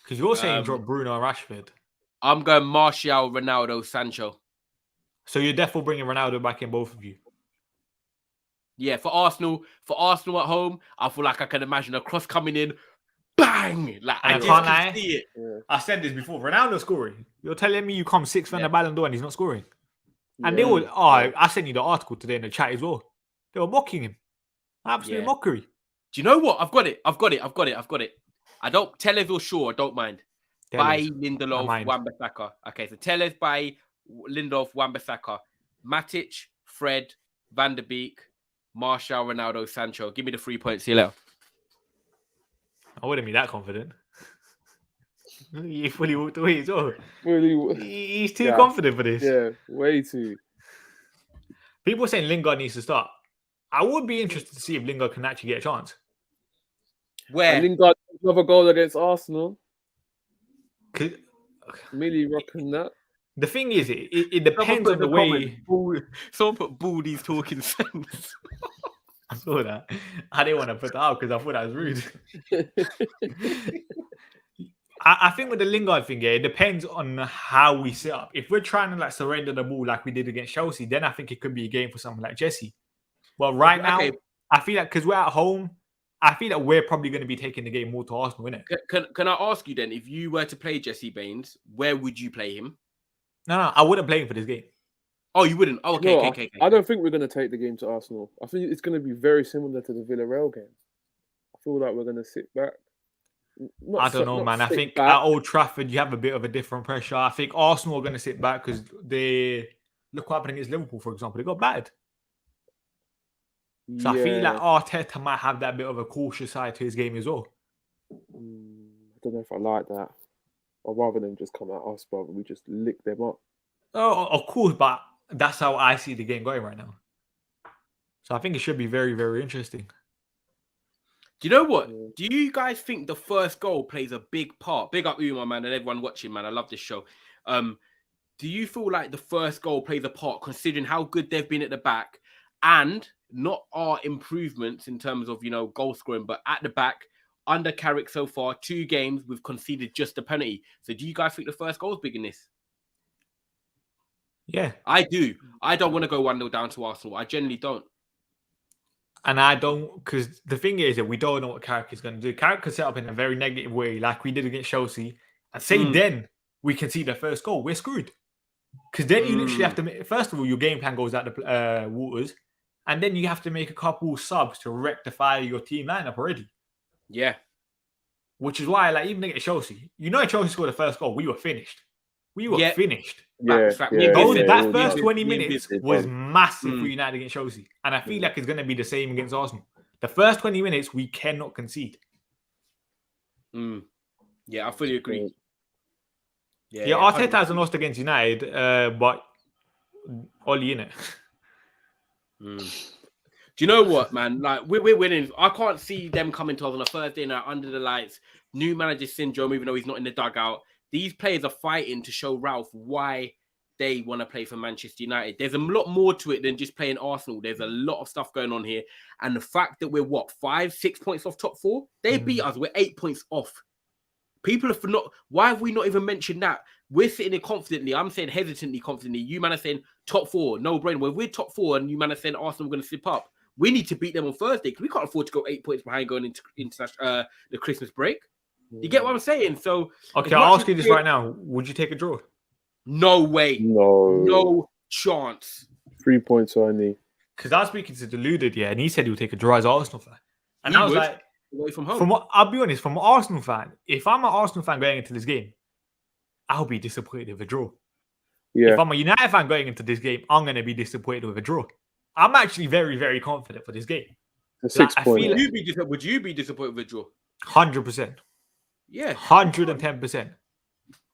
Because you're saying drop Bruno and Rashford. I'm going Martial, Ronaldo, Sancho. So you're definitely bringing Ronaldo back in, both of you. Yeah, for Arsenal at home, I feel like I can imagine a cross coming in, bang! Like And I I just can't can lie. see it. Yeah. I said this before. Ronaldo scoring. You're telling me you come sixth on the Ballon d'Or and he's not scoring. And they were. I sent you the article today in the chat as well. They were mocking him. Absolute mockery. Do you know what? I've got it. I don't Tellez or Shaw. I don't mind. By Lindelof, Wan-Bissaka. Okay, so Tellez by Lindelof, Wan-Bissaka, Matic, Fred, Van der Beek, Martial, Ronaldo, Sancho. Give me the 3 points. See you later. I wouldn't be that confident. He fully walked away as well. Really, He's too confident for this. Yeah, way too. People saying Lingard needs to start. I would be interested to see if Lingard can actually get a chance. Where? And Lingard another goal against Arsenal. Could, Really rocking that. the thing is, it depends on the way. Someone put Baldy's talking sense. I saw that. I didn't want to put that out because I thought that was rude. I think with the Lingard thing, it depends on how we set up. If we're trying to like surrender the ball like we did against Chelsea, then I think it could be a game for someone like Jesse. Well, right now, I feel like because we're at home, I feel like we're probably going to be taking the game more to Arsenal, innit? Can I ask you then, if you were to play Jesse Baines, where would you play him? No, I wouldn't play him for this game. Oh, you wouldn't? Oh, okay. I don't think we're going to take the game to Arsenal. I think it's going to be very similar to the Villarreal game. I feel like we're going to sit back. I don't know, man. I think at Old Trafford, you have a bit of a different pressure. I think Arsenal are going to sit back because they look what happened against Liverpool, for example. They got battered. So I feel like Arteta might have that bit of a cautious side to his game as well. I don't know if I like that. I'd rather them just come at us, but we just lick them up. Oh, of course, but that's how I see the game going right now. So I think it should be very, very interesting. Do you know what? Do you guys think the first goal plays a big part? Big up you, my man, and everyone watching, man. I love this show. Do you feel like the first goal plays a part, considering how good they've been at the back, and not our improvements in terms of, goal scoring, but at the back, under Carrick so far, 2 games, we've conceded just a penalty. So do you guys think the first goal is big in this? Yeah. I do. I don't want to go 1-0 down to Arsenal. I generally don't. And I don't, because the thing is that we don't know what Carrick is going to do. Carrick could set up in a very negative way, like we did against Chelsea, and say then we can see the first goal. We're screwed. Because then you literally have to make, first of all, your game plan goes out the waters, and then you have to make a couple subs to rectify your team lineup already. Yeah. Which is why, like, even against Chelsea, if Chelsea scored the first goal, we were finished. We were finished. That first 20 minutes was massive for United against Chelsea. And I feel like it's going to be the same against Arsenal. The first 20 minutes, we cannot concede. Yeah, I fully agree. Yeah, Arteta hasn't lost against United, but Oli in it. Do you know what, man? Like, we're winning. I can't see them coming to us on a Thursday night under the lights. New manager syndrome, even though he's not in the dugout. These players are fighting to show Ralf why they want to play for Manchester United. There's a lot more to it than just playing Arsenal. There's a lot of stuff going on here. And the fact that we're, 5-6 points off top 4? They beat us. We're 8 points off. People are not... Why have we not even mentioned that? We're sitting here confidently. I'm saying hesitantly confidently. You man are saying top 4. No brain. Well, if we're top 4 and you man are saying Arsenal are going to slip up, we need to beat them on Thursday because we can't afford to go 8 points behind going into the Christmas break. You get what I'm saying? So, okay, I'll ask you this right now. Would you take a draw? No way. No chance. 3 points only. Because I was speaking to Deluded, and he said he would take a draw as an Arsenal fan. And I was like, away from home. I'll be honest, from an Arsenal fan, if I'm an Arsenal fan going into this game, I'll be disappointed with a draw. Yeah. If I'm a United fan going into this game, I'm going to be disappointed with a draw. I'm actually very, very confident for this game. A 6 point. Would you be disappointed with a draw? 100%. Yeah. 110%.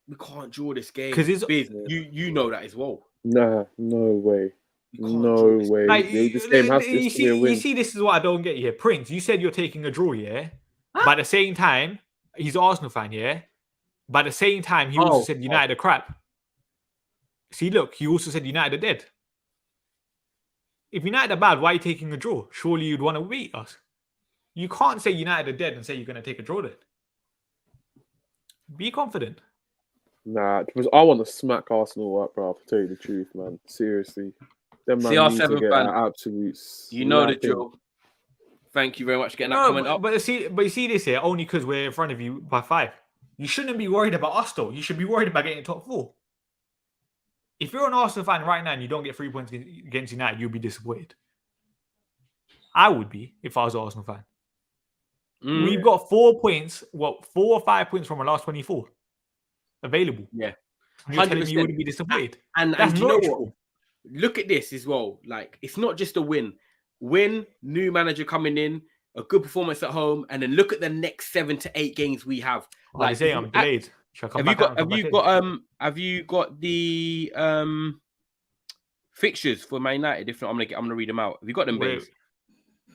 We can't draw this game. Because you know that as well. Nah, no way. No way. Like, this game has to be a win. You see, this is what I don't get here. Prince, you said you're taking a draw, yeah? Huh? But at the same time, he's an Arsenal fan, yeah? But at the same time, he also said United are crap. See, look, he also said United are dead. If United are bad, why are you taking a draw? Surely you'd want to beat us. You can't say United are dead and say you're going to take a draw then. Be confident. Nah, because I want to smack Arsenal up, bro. To tell you the truth, man. Seriously. Them man need to CR7 get fan, an absolute you know the slapping. drill. Thank you very much for getting that No, comment up. but you see this here only because we're in front of you by 5. You shouldn't be worried about us though. You should be worried about getting top 4. If you're an Arsenal fan right now and you don't get 3 points against United, you'll be disappointed. I would be if I was an Arsenal fan. We've got 4 points, 4 or 5 points from our last 24 available. Yeah. And you're telling me you wouldn't be disappointed. And That's do you know not what? Look at this as well. Like, it's not just a win. Win, new manager coming in, a good performance at home, and then look at the next 7 to 8 games we have. Like, they say I'm delayed. Have you got the fixtures for Man United? If not, I'm gonna read them out. Have you got them, babes?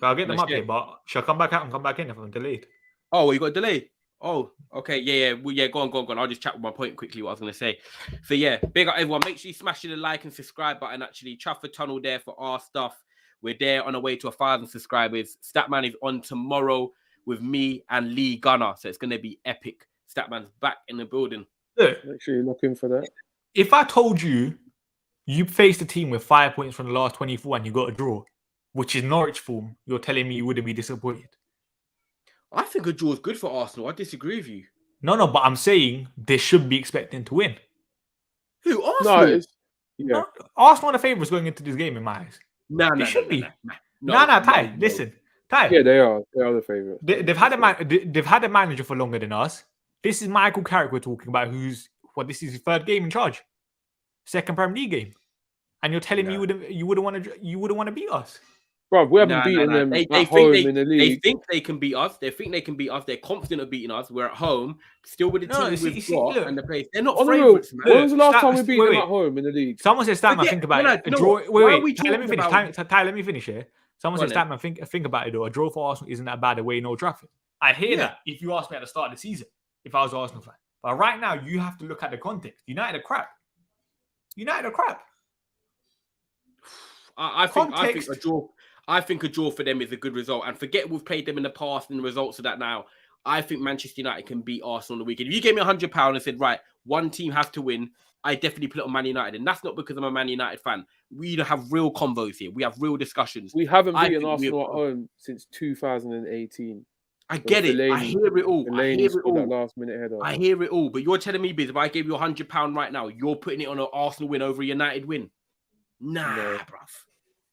I'll get them up here, but shall I come back out and come back in if I'm delayed? Oh, well, you got a delay. Oh, okay. Yeah. Well, yeah, go on. I'll just chat with my point quickly, what I was going to say. So, yeah, big up everyone. Make sure you smash the like and subscribe button, actually. Trafford Tunnel there for our stuff. We're there on our way to 1,000 subscribers. Statman is on tomorrow with me and Lee Gunner. So, it's going to be epic. Statman's back in the building. Look, Make sure you look in for that. if I told you faced a team with 5 points from the last 24 and you got a draw, which is Norwich form, you're telling me you wouldn't be disappointed? I think a draw is good for Arsenal. I disagree with you. No, but I'm saying they should be expecting to win. Who? Arsenal? No, Arsenal are the favourites going into this game in my eyes. No, they should be. No, Ty, listen. Ty. Yeah, they are. They are the favourites. They've had a manager for longer than us. This is Michael Carrick we're talking about, this is his 3rd game in charge. 2nd Premier League game. And you're telling me you wouldn't want to beat us? Bro, we haven't beaten them at home in the league. They think they can beat us. They're confident of beating us. We're at home, still with the team we've got and the place. They're not favourites, man. When was the last time we beat them at home in the league? Someone said, Statman, think about it. A draw. Wait. Let me finish. Ty, let me finish here. Someone said, Statman, think about it though. A draw for Arsenal isn't that bad away in Old Trafford. I hear that if you asked me at the start of the season, if I was an Arsenal fan. But right now, you have to look at the context. United are crap. I think a draw for them is a good result. And forget we've played them in the past and the results of that now. I think Manchester United can beat Arsenal on the weekend. If you gave me £100 and said, right, one team has to win, I definitely put it on Man United. And that's not because I'm a Man United fan. We have real convos here. We have real discussions. We haven't beaten Arsenal at home since 2018. I get it. I hear it all. That last minute header. I hear it all. But you're telling me, Biz, if I gave you £100 right now, you're putting it on an Arsenal win over a United win? Nah, bruv.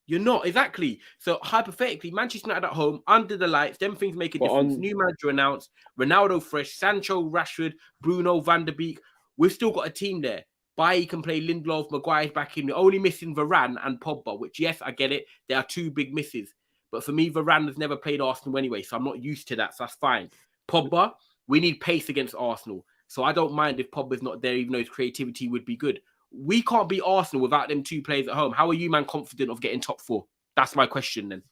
You're not, exactly. So, hypothetically, Manchester United at home, under the lights, them things make a difference. New manager announced, Ronaldo fresh, Sancho, Rashford, Bruno, Van der Beek. We've still got a team there. Bailly can play, Lindelof, Maguire's back in. We're only missing Varane and Pogba, which, yes, I get it. There are 2 big misses. But for me, Varane has never played Arsenal anyway, so I'm not used to that, so that's fine. Pogba, we need pace against Arsenal. So I don't mind if Pogba's not there, even though his creativity would be good. We can't beat Arsenal without them 2 players at home. How are you, man, confident of getting top 4? That's my question then.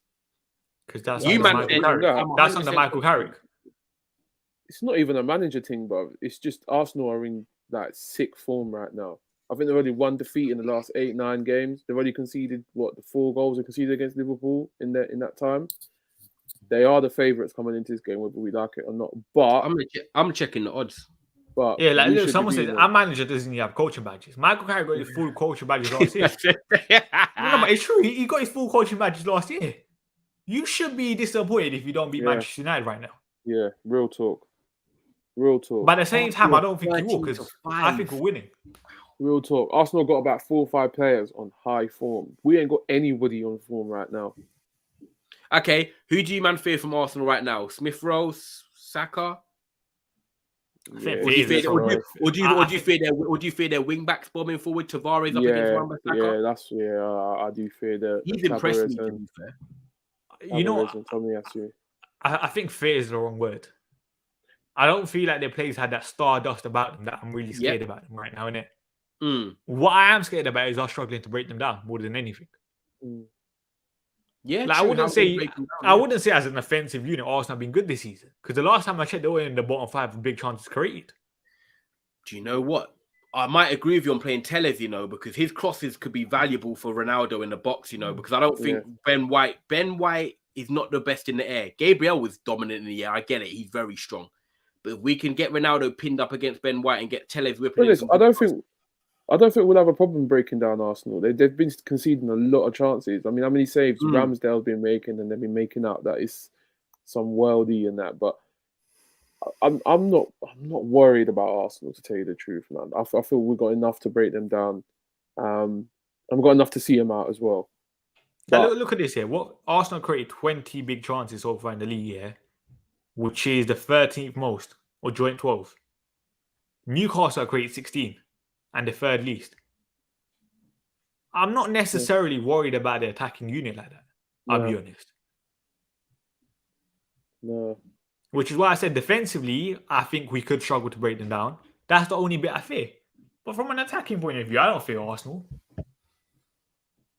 Because that's under Michael Carrick. It's not even a manager thing, bro. It's just Arsenal are in like sick form right now. I think they've already 1 defeat in the last 8-9 games. They've already conceded the 4 goals they conceded against Liverpool in that time. They are the favourites coming into this game, whether we like it or not. But I'm checking the odds. But yeah, like look, someone said our manager doesn't have coaching badges. Michael Carrick got his full coaching badges last year. No, but it's true. He got his full coaching badges last year. You should be disappointed if you don't beat Manchester United right now. Yeah, real talk. But at the same time, I don't think you will, because I think we're winning. Real talk. Arsenal got about 4 or 5 players on high form. We ain't got anybody on form right now. Okay, who do you man fear from Arsenal right now? Smith Rowe, Saka? Or do you fear their wing backs bombing forward? Tavares up against Wan-Bissaka? I do fear that. He's impressed me, to be fair. You know, I think fear is the wrong word. I don't feel like their players had that stardust about them that I'm really scared about them right now, innit? What I am scared about is us struggling to break them down more than anything. Yeah, like, I wouldn't say as an offensive unit, Arsenal have been good this season, because the last time I checked, they were in the bottom 5 with big chances created. Do you know what? I might agree with you on playing Telles, you know, because his crosses could be valuable for Ronaldo in the box, you know, because I don't think Ben White is not the best in the air. Gabriel was dominant in the air. I get it. He's very strong. But if we can get Ronaldo pinned up against Ben White and get Telles whipping, Listen, I don't think we'll have a problem breaking down Arsenal. They've been conceding a lot of chances. I mean, how many saves Ramsdale's been making, and they've been making out that is some worldy and that. But I'm not worried about Arsenal, to tell you the truth, man. I feel we've got enough to break them down. And we've got enough to see them out as well. But look at this here. What Arsenal created 20 big chances so far in the league here, which is the 13th most, or joint 12th. Newcastle created 16 and the third least. I'm not necessarily worried about the attacking unit like that. I'll be honest. No. Which is why I said defensively, I think we could struggle to break them down. That's the only bit I fear. But from an attacking point of view, I don't fear Arsenal.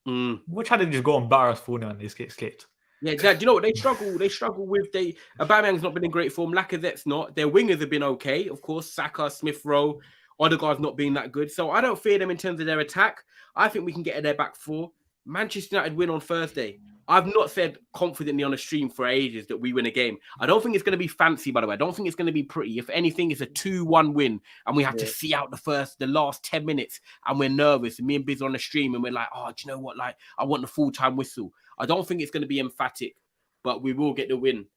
We'll try to just go and bar us 4-0 and this gets clipped. Yeah, do you know what they struggle? They struggle with Aubameyang's not been in great form. Lacazette's not. Their wingers have been okay, of course. Saka, Smith Rowe, Odegaard's not being that good. So I don't fear them in terms of their attack. I think we can get in their back four. Manchester United win on Thursday. I've not said confidently on a stream for ages that we win a game. I don't think it's going to be fancy, by the way. I don't think it's going to be pretty. If anything, it's a 2-1 win, and we have to see out the last 10 minutes, and we're nervous. And me and Biz on the stream, and we're like, oh, do you know what? Like, I want the full-time whistle. I don't think it's going to be emphatic, but we will get the win.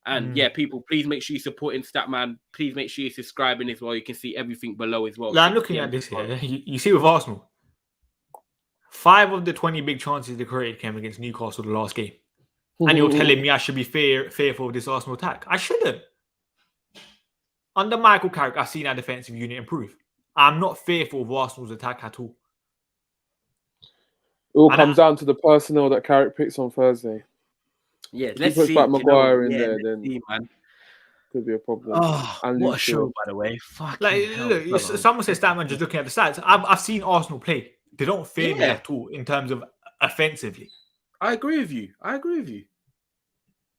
And yeah, people, please make sure you're supporting Statman. Please make sure you're subscribing as well. You can see everything below as well. Like, I'm looking at this here. You see with Arsenal, 5 of the 20 big chances they created came against Newcastle the last game. And you're telling me I should be fearful of this Arsenal attack. I shouldn't. Under Michael Carrick, I've seen our defensive unit improve. I'm not fearful of Arsenal's attack at all. It all comes down to the personnel that Carrick picks on Thursday. Yeah, if he puts back Maguire in there, then man. Could be a problem. Oh, and what a show, by the way. Look, someone says Statman just looking at the stats. I've seen Arsenal play. They don't fear me at all in terms of offensively. I agree with you.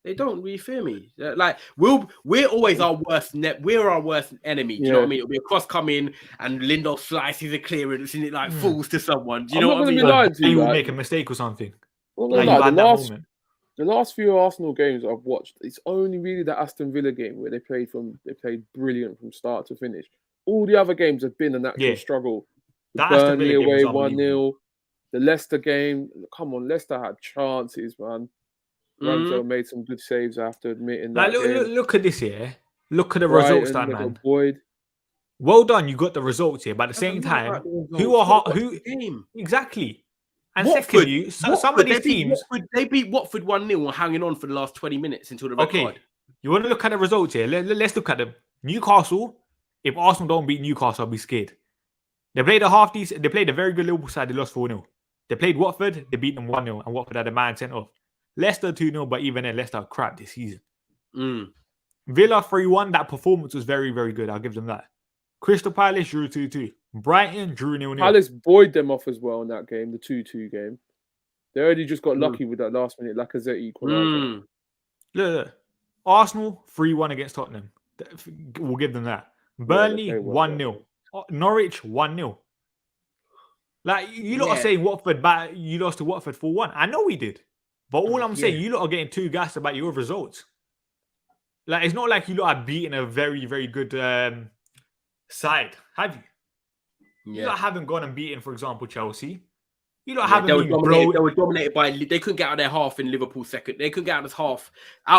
They don't really fear me. Like we're always our worst we're our worst enemy. Do you know what I mean? It'll be a cross coming and Lindelof slices a clearance and it like falls to someone. Do you know what I mean? You will make a mistake or something. Well, the last few Arsenal games I've watched, it's only really the Aston Villa game where they played brilliant from start to finish. All the other games have been an actual struggle. Burnley away 1-0. The Leicester game, come on, Leicester had chances, man. Ramsdale made some good saves, I have to admit. In that look at this here. Look at the results, that man. Boyd. Well done, you got the results here. But at the same time, who exactly? And Watford, secondly, some of these teams they beat Watford 1-0, hanging on for the last 20 minutes until the red card. You want to look at the results here? Let's look at them. Newcastle. If Arsenal don't beat Newcastle, I'll be scared. They played They played a very good Liverpool side. They lost 4-0. They played Watford. They beat them 1-0, and Watford had a man sent off. Leicester 2-0, but even then, Leicester are crap this season. Villa 3-1. That performance was very, very good. I'll give them that. Crystal Palace drew 2-2. Brighton drew 0-0. Palace buoyed them off as well in that game, the 2-2 game. They already just got lucky with that last minute Lacazette equaliser. Look. Arsenal 3-1 against Tottenham. We'll give them that. Burnley 1-0. Norwich 1-0. Like, you lot are saying Watford, you lost to Watford 4-1. I know we did. But all I'm saying, you lot are getting too gassed about your results. Like, it's not like you lot are beating a very, very good side, have you? You lot haven't gone and beaten, for example, Chelsea. You lot haven't been blown. They were dominated by... They couldn't get out of their half in Liverpool second. They couldn't get out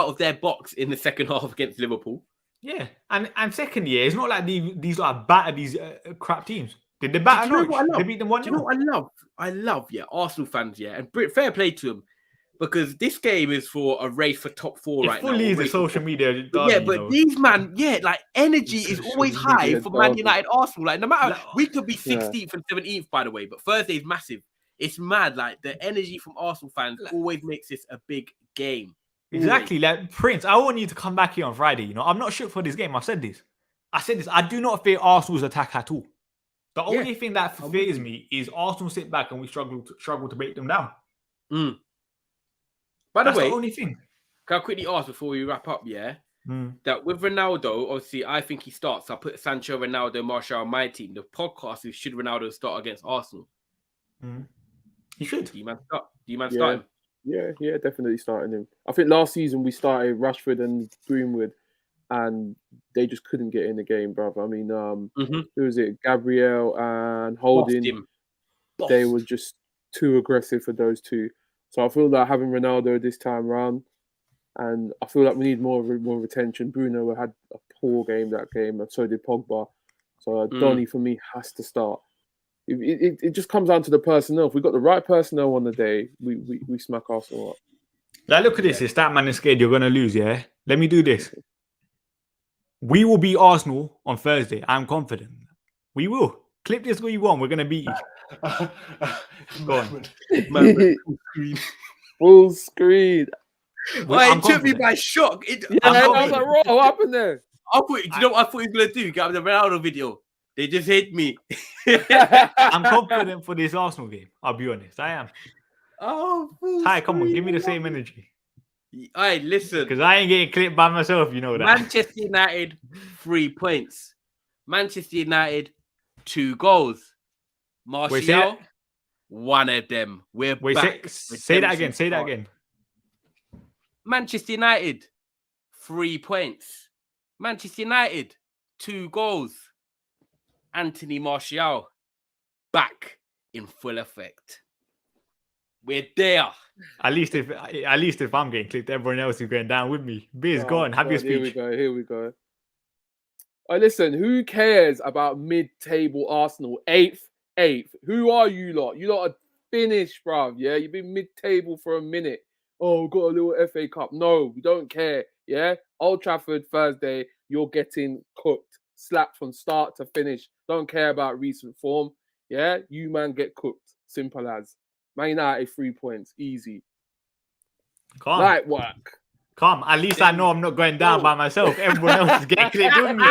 of their box in the second half against Liverpool. Yeah. And second year, it's not like these lot are battered these crap teams. Did they batter Norwich? They beat them 1-0. Do you know what I love, Arsenal fans, and fair play to them. Because this game is for a race for top 4 right now. It fully is a social media. These man, like energy is always high for Man United, Arsenal. Like no matter, we could be 16th and 17th, by the way, but Thursday is massive. It's mad. Like the energy from Arsenal fans always makes this a big game. Exactly. Like Prince, I want you to come back here on Friday. I'm not shook for this game. I've said this. I do not fear Arsenal's attack at all. The only thing that fears me is Arsenal sit back and we struggle to break them down. By the way, that's the only thing. Can I quickly ask before we wrap up, that with Ronaldo, obviously, I think he starts. I put Sancho, Ronaldo, Martial on my team. The podcast is, should Ronaldo start against Arsenal? He should. Do you man start him? Yeah, definitely starting him. I think last season we started Rashford and Greenwood. and they just couldn't get in the game, brother. I mean, Mhm. who was it? Gabriel and Bossed Holding. him. They Bossed. were just too aggressive for those two. So I feel like having Ronaldo this time round, and I feel like we need more retention. Bruno had a poor game that game, and so did Pogba. So Donny for me has to start. It just comes down to the personnel. If we got the right personnel on the day, we smack Arsenal up. Like, look at this. If that man is scared, you're gonna lose. Yeah. Let me do this. We will beat Arsenal on Thursday. I'm confident. We will. Clip this where you want. We're gonna beat you. Go on. Full screen. It took me by shock. I was like, "Bro, what happened there?" I thought, you know what I thought he was gonna do? Get up the Ronaldo video. They just hate me. I'm confident for this Arsenal game. I'll be honest. I am. Oh, Ty, come on, give me the same energy. Hey, listen. Because I ain't getting clipped by myself, you know that. Manchester United, 3 points. Manchester United, 2 goals. Martial, one of them. We're back. Say that again. Say that again. Manchester United, 3 points. Manchester United, 2 goals. Anthony Martial, back in full effect. We're there. At least if I'm getting clipped, everyone else is going down with me. Biz, go on, have your speech. Here we go. Listen, who cares about mid-table Arsenal? 8th. Who are you lot? You lot are finished, bruv. Yeah, you've been mid-table for a minute. Oh, got a little FA Cup. No, we don't care. Yeah, Old Trafford Thursday. You're getting cooked, slapped from start to finish. Don't care about recent form. Yeah, you man get cooked. Simple as. Man United 3 points, easy. Calm. Light work. Calm. At least I know I'm not going down by myself. Everyone else is getting clipped with me.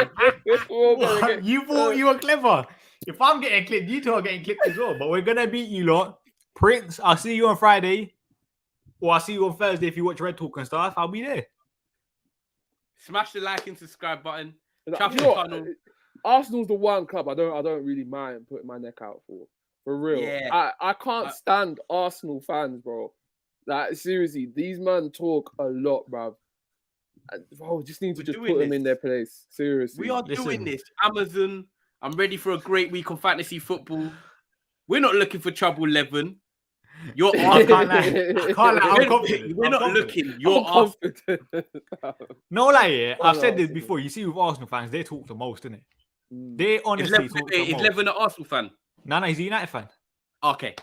You thought you were clever. If I'm getting clipped, you two are getting clipped as well. But we're gonna beat you lot. Prince, I'll see you on Friday. Or I'll see you on Thursday if you watch Red Talk and stuff. I'll be there. Smash the like and subscribe button. Arsenal's the one club I don't really mind putting my neck out for. For real. Yeah. I can't stand Arsenal fans, bro. Like, seriously, these men talk a lot, bruv. Bro, just need to just put them in their place. Seriously. We are doing this. Amazon, I'm ready for a great week of fantasy football. We're not looking for trouble 11. You're I can't lie. I'm confident. We're not looking. You're confident. No, like, yeah, I've said this before. You see, with Arsenal fans, they talk the most, innit? They honestly talk the most. Is Levin an Arsenal fan? No, he's a United fan. Okay.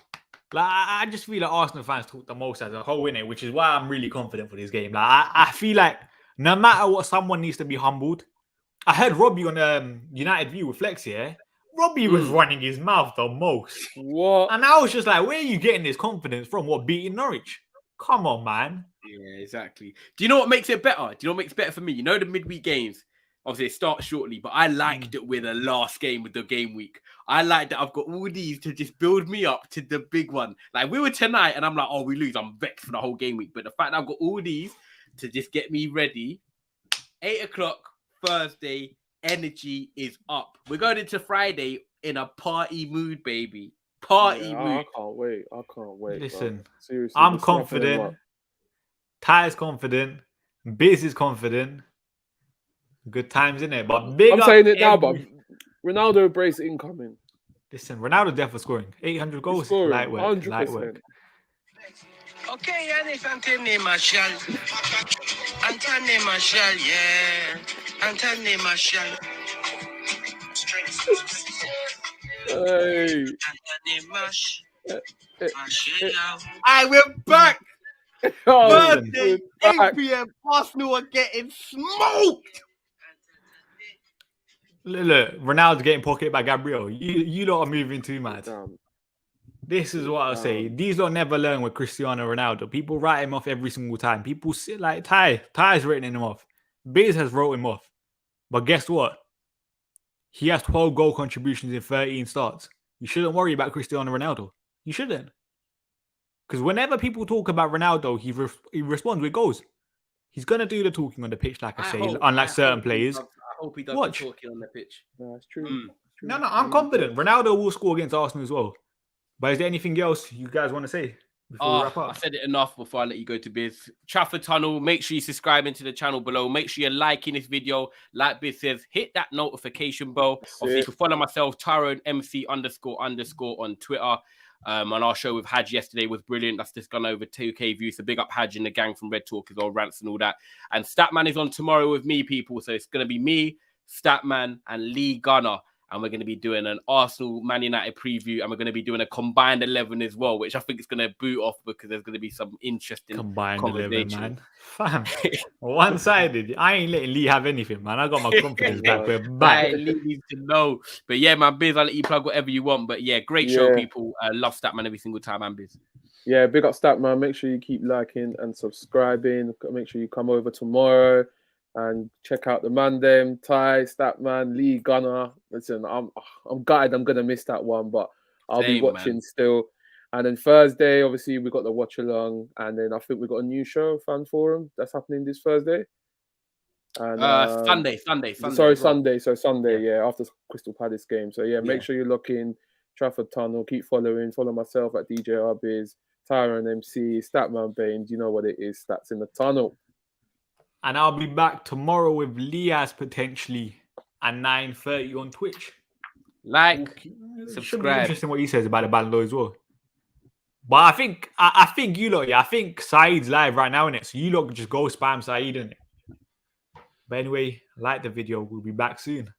Like, I just feel like Arsenal fans talk the most as a whole, innit? Which is why I'm really confident for this game. Like, I feel like no matter what, someone needs to be humbled. I heard Robbie on United View with Flex, yeah? Robbie was running his mouth the most. What? And I was just like, where are you getting this confidence from? What, beating Norwich? Come on, man. Yeah, exactly. Do you know what makes it better? Do you know what makes it better for me? You know the midweek games? Obviously, it starts shortly, but I liked it with the last game with the game week. I like that I've got all these to just build me up to the big one. Like, we were tonight, and I'm like, oh, we lose. I'm vexed for the whole game week. But the fact that I've got all these to just get me ready, 8 o'clock Thursday, energy is up. We're going into Friday in a party mood, baby. Party mood. I can't wait. Listen, bro. Seriously, I'm confident. Ty's confident. Biz is confident. Good times, innit? But I'm saying it now, but Ronaldo brace incoming. Listen, Ronaldo definitely scoring 800 goals. Light work. 100%. Light work. Okay, Yannis Anthony Martial. Anthony Martial, yeah. Anthony Martial. Hey. Anthony Martial. Aye, we're back. Thursday, 8 p.m. Arsenal are getting smoked. Look, Ronaldo's getting pocketed by Gabriel. You lot are moving too mad. This is what I'll say. These lot never learn with Cristiano Ronaldo. People write him off every single time. People sit like Ty's written him off. Biz has wrote him off. But guess what? He has 12 goal contributions in 13 starts. You shouldn't worry about Cristiano Ronaldo. You shouldn't. Because whenever people talk about Ronaldo, he responds with goals. He's going to do the talking on the pitch, like I say, unlike certain players. I hope he does the talking on the pitch. That's true. No, I'm confident. Ronaldo will score against Arsenal as well. But is there anything else you guys want to say before we wrap I up? said it enough before I let you go to Biz. Trafford Tunnel, make sure you subscribe into the channel below. Make sure you're liking this video. Like Biz says, hit that notification bell. Obviously, you can follow myself, Tyrone MC __ on Twitter. And our show with Haj yesterday was brilliant. That's just gone over 2K views. So big up Haj and the gang from Red Talk as well, rants and all that. And Statman is on tomorrow with me, people. So it's going to be me, Statman, and Lee Gunner. And we're going to be doing an Arsenal Man United preview. And we're going to be doing a combined 11 as well, which I think is going to boot off because there's going to be some interesting Combined 11, conversation. man. Fam, one-sided. I ain't letting Lee have anything, man. I got my confidence back. We're back. Lee needs to know. But yeah, man, Biz, I'll let you plug whatever you want. But yeah, great show, people. Love Statman every single time, man, Biz. Yeah, big up Statman. Make sure you keep liking and subscribing. Make sure you come over tomorrow and check out the man them, Ty, Statman, Lee Gunner. Listen, I'm gutted I'm gonna miss that one, but I'll be watching still. And then Thursday, obviously, we got the watch along, and then I think we got a new show, Fan Forum, that's happening this Thursday. And Sunday. Sorry, Sunday. So Sunday, yeah, after Crystal Palace game. So yeah, make sure you look in Trafford Tunnel, keep following. Follow myself at DJ Arbiz, Tyrone MC, Statman Baines. You know what it is. Stats in the tunnel. And I'll be back tomorrow with Lias potentially at 9:30 on Twitch. Subscribe. Should be interesting what he says about the Ballon d'Or as well. But I think you lot, I think Saeed's live right now, innit? So you lot just go spam Saeed, innit? But anyway, like the video. We'll be back soon.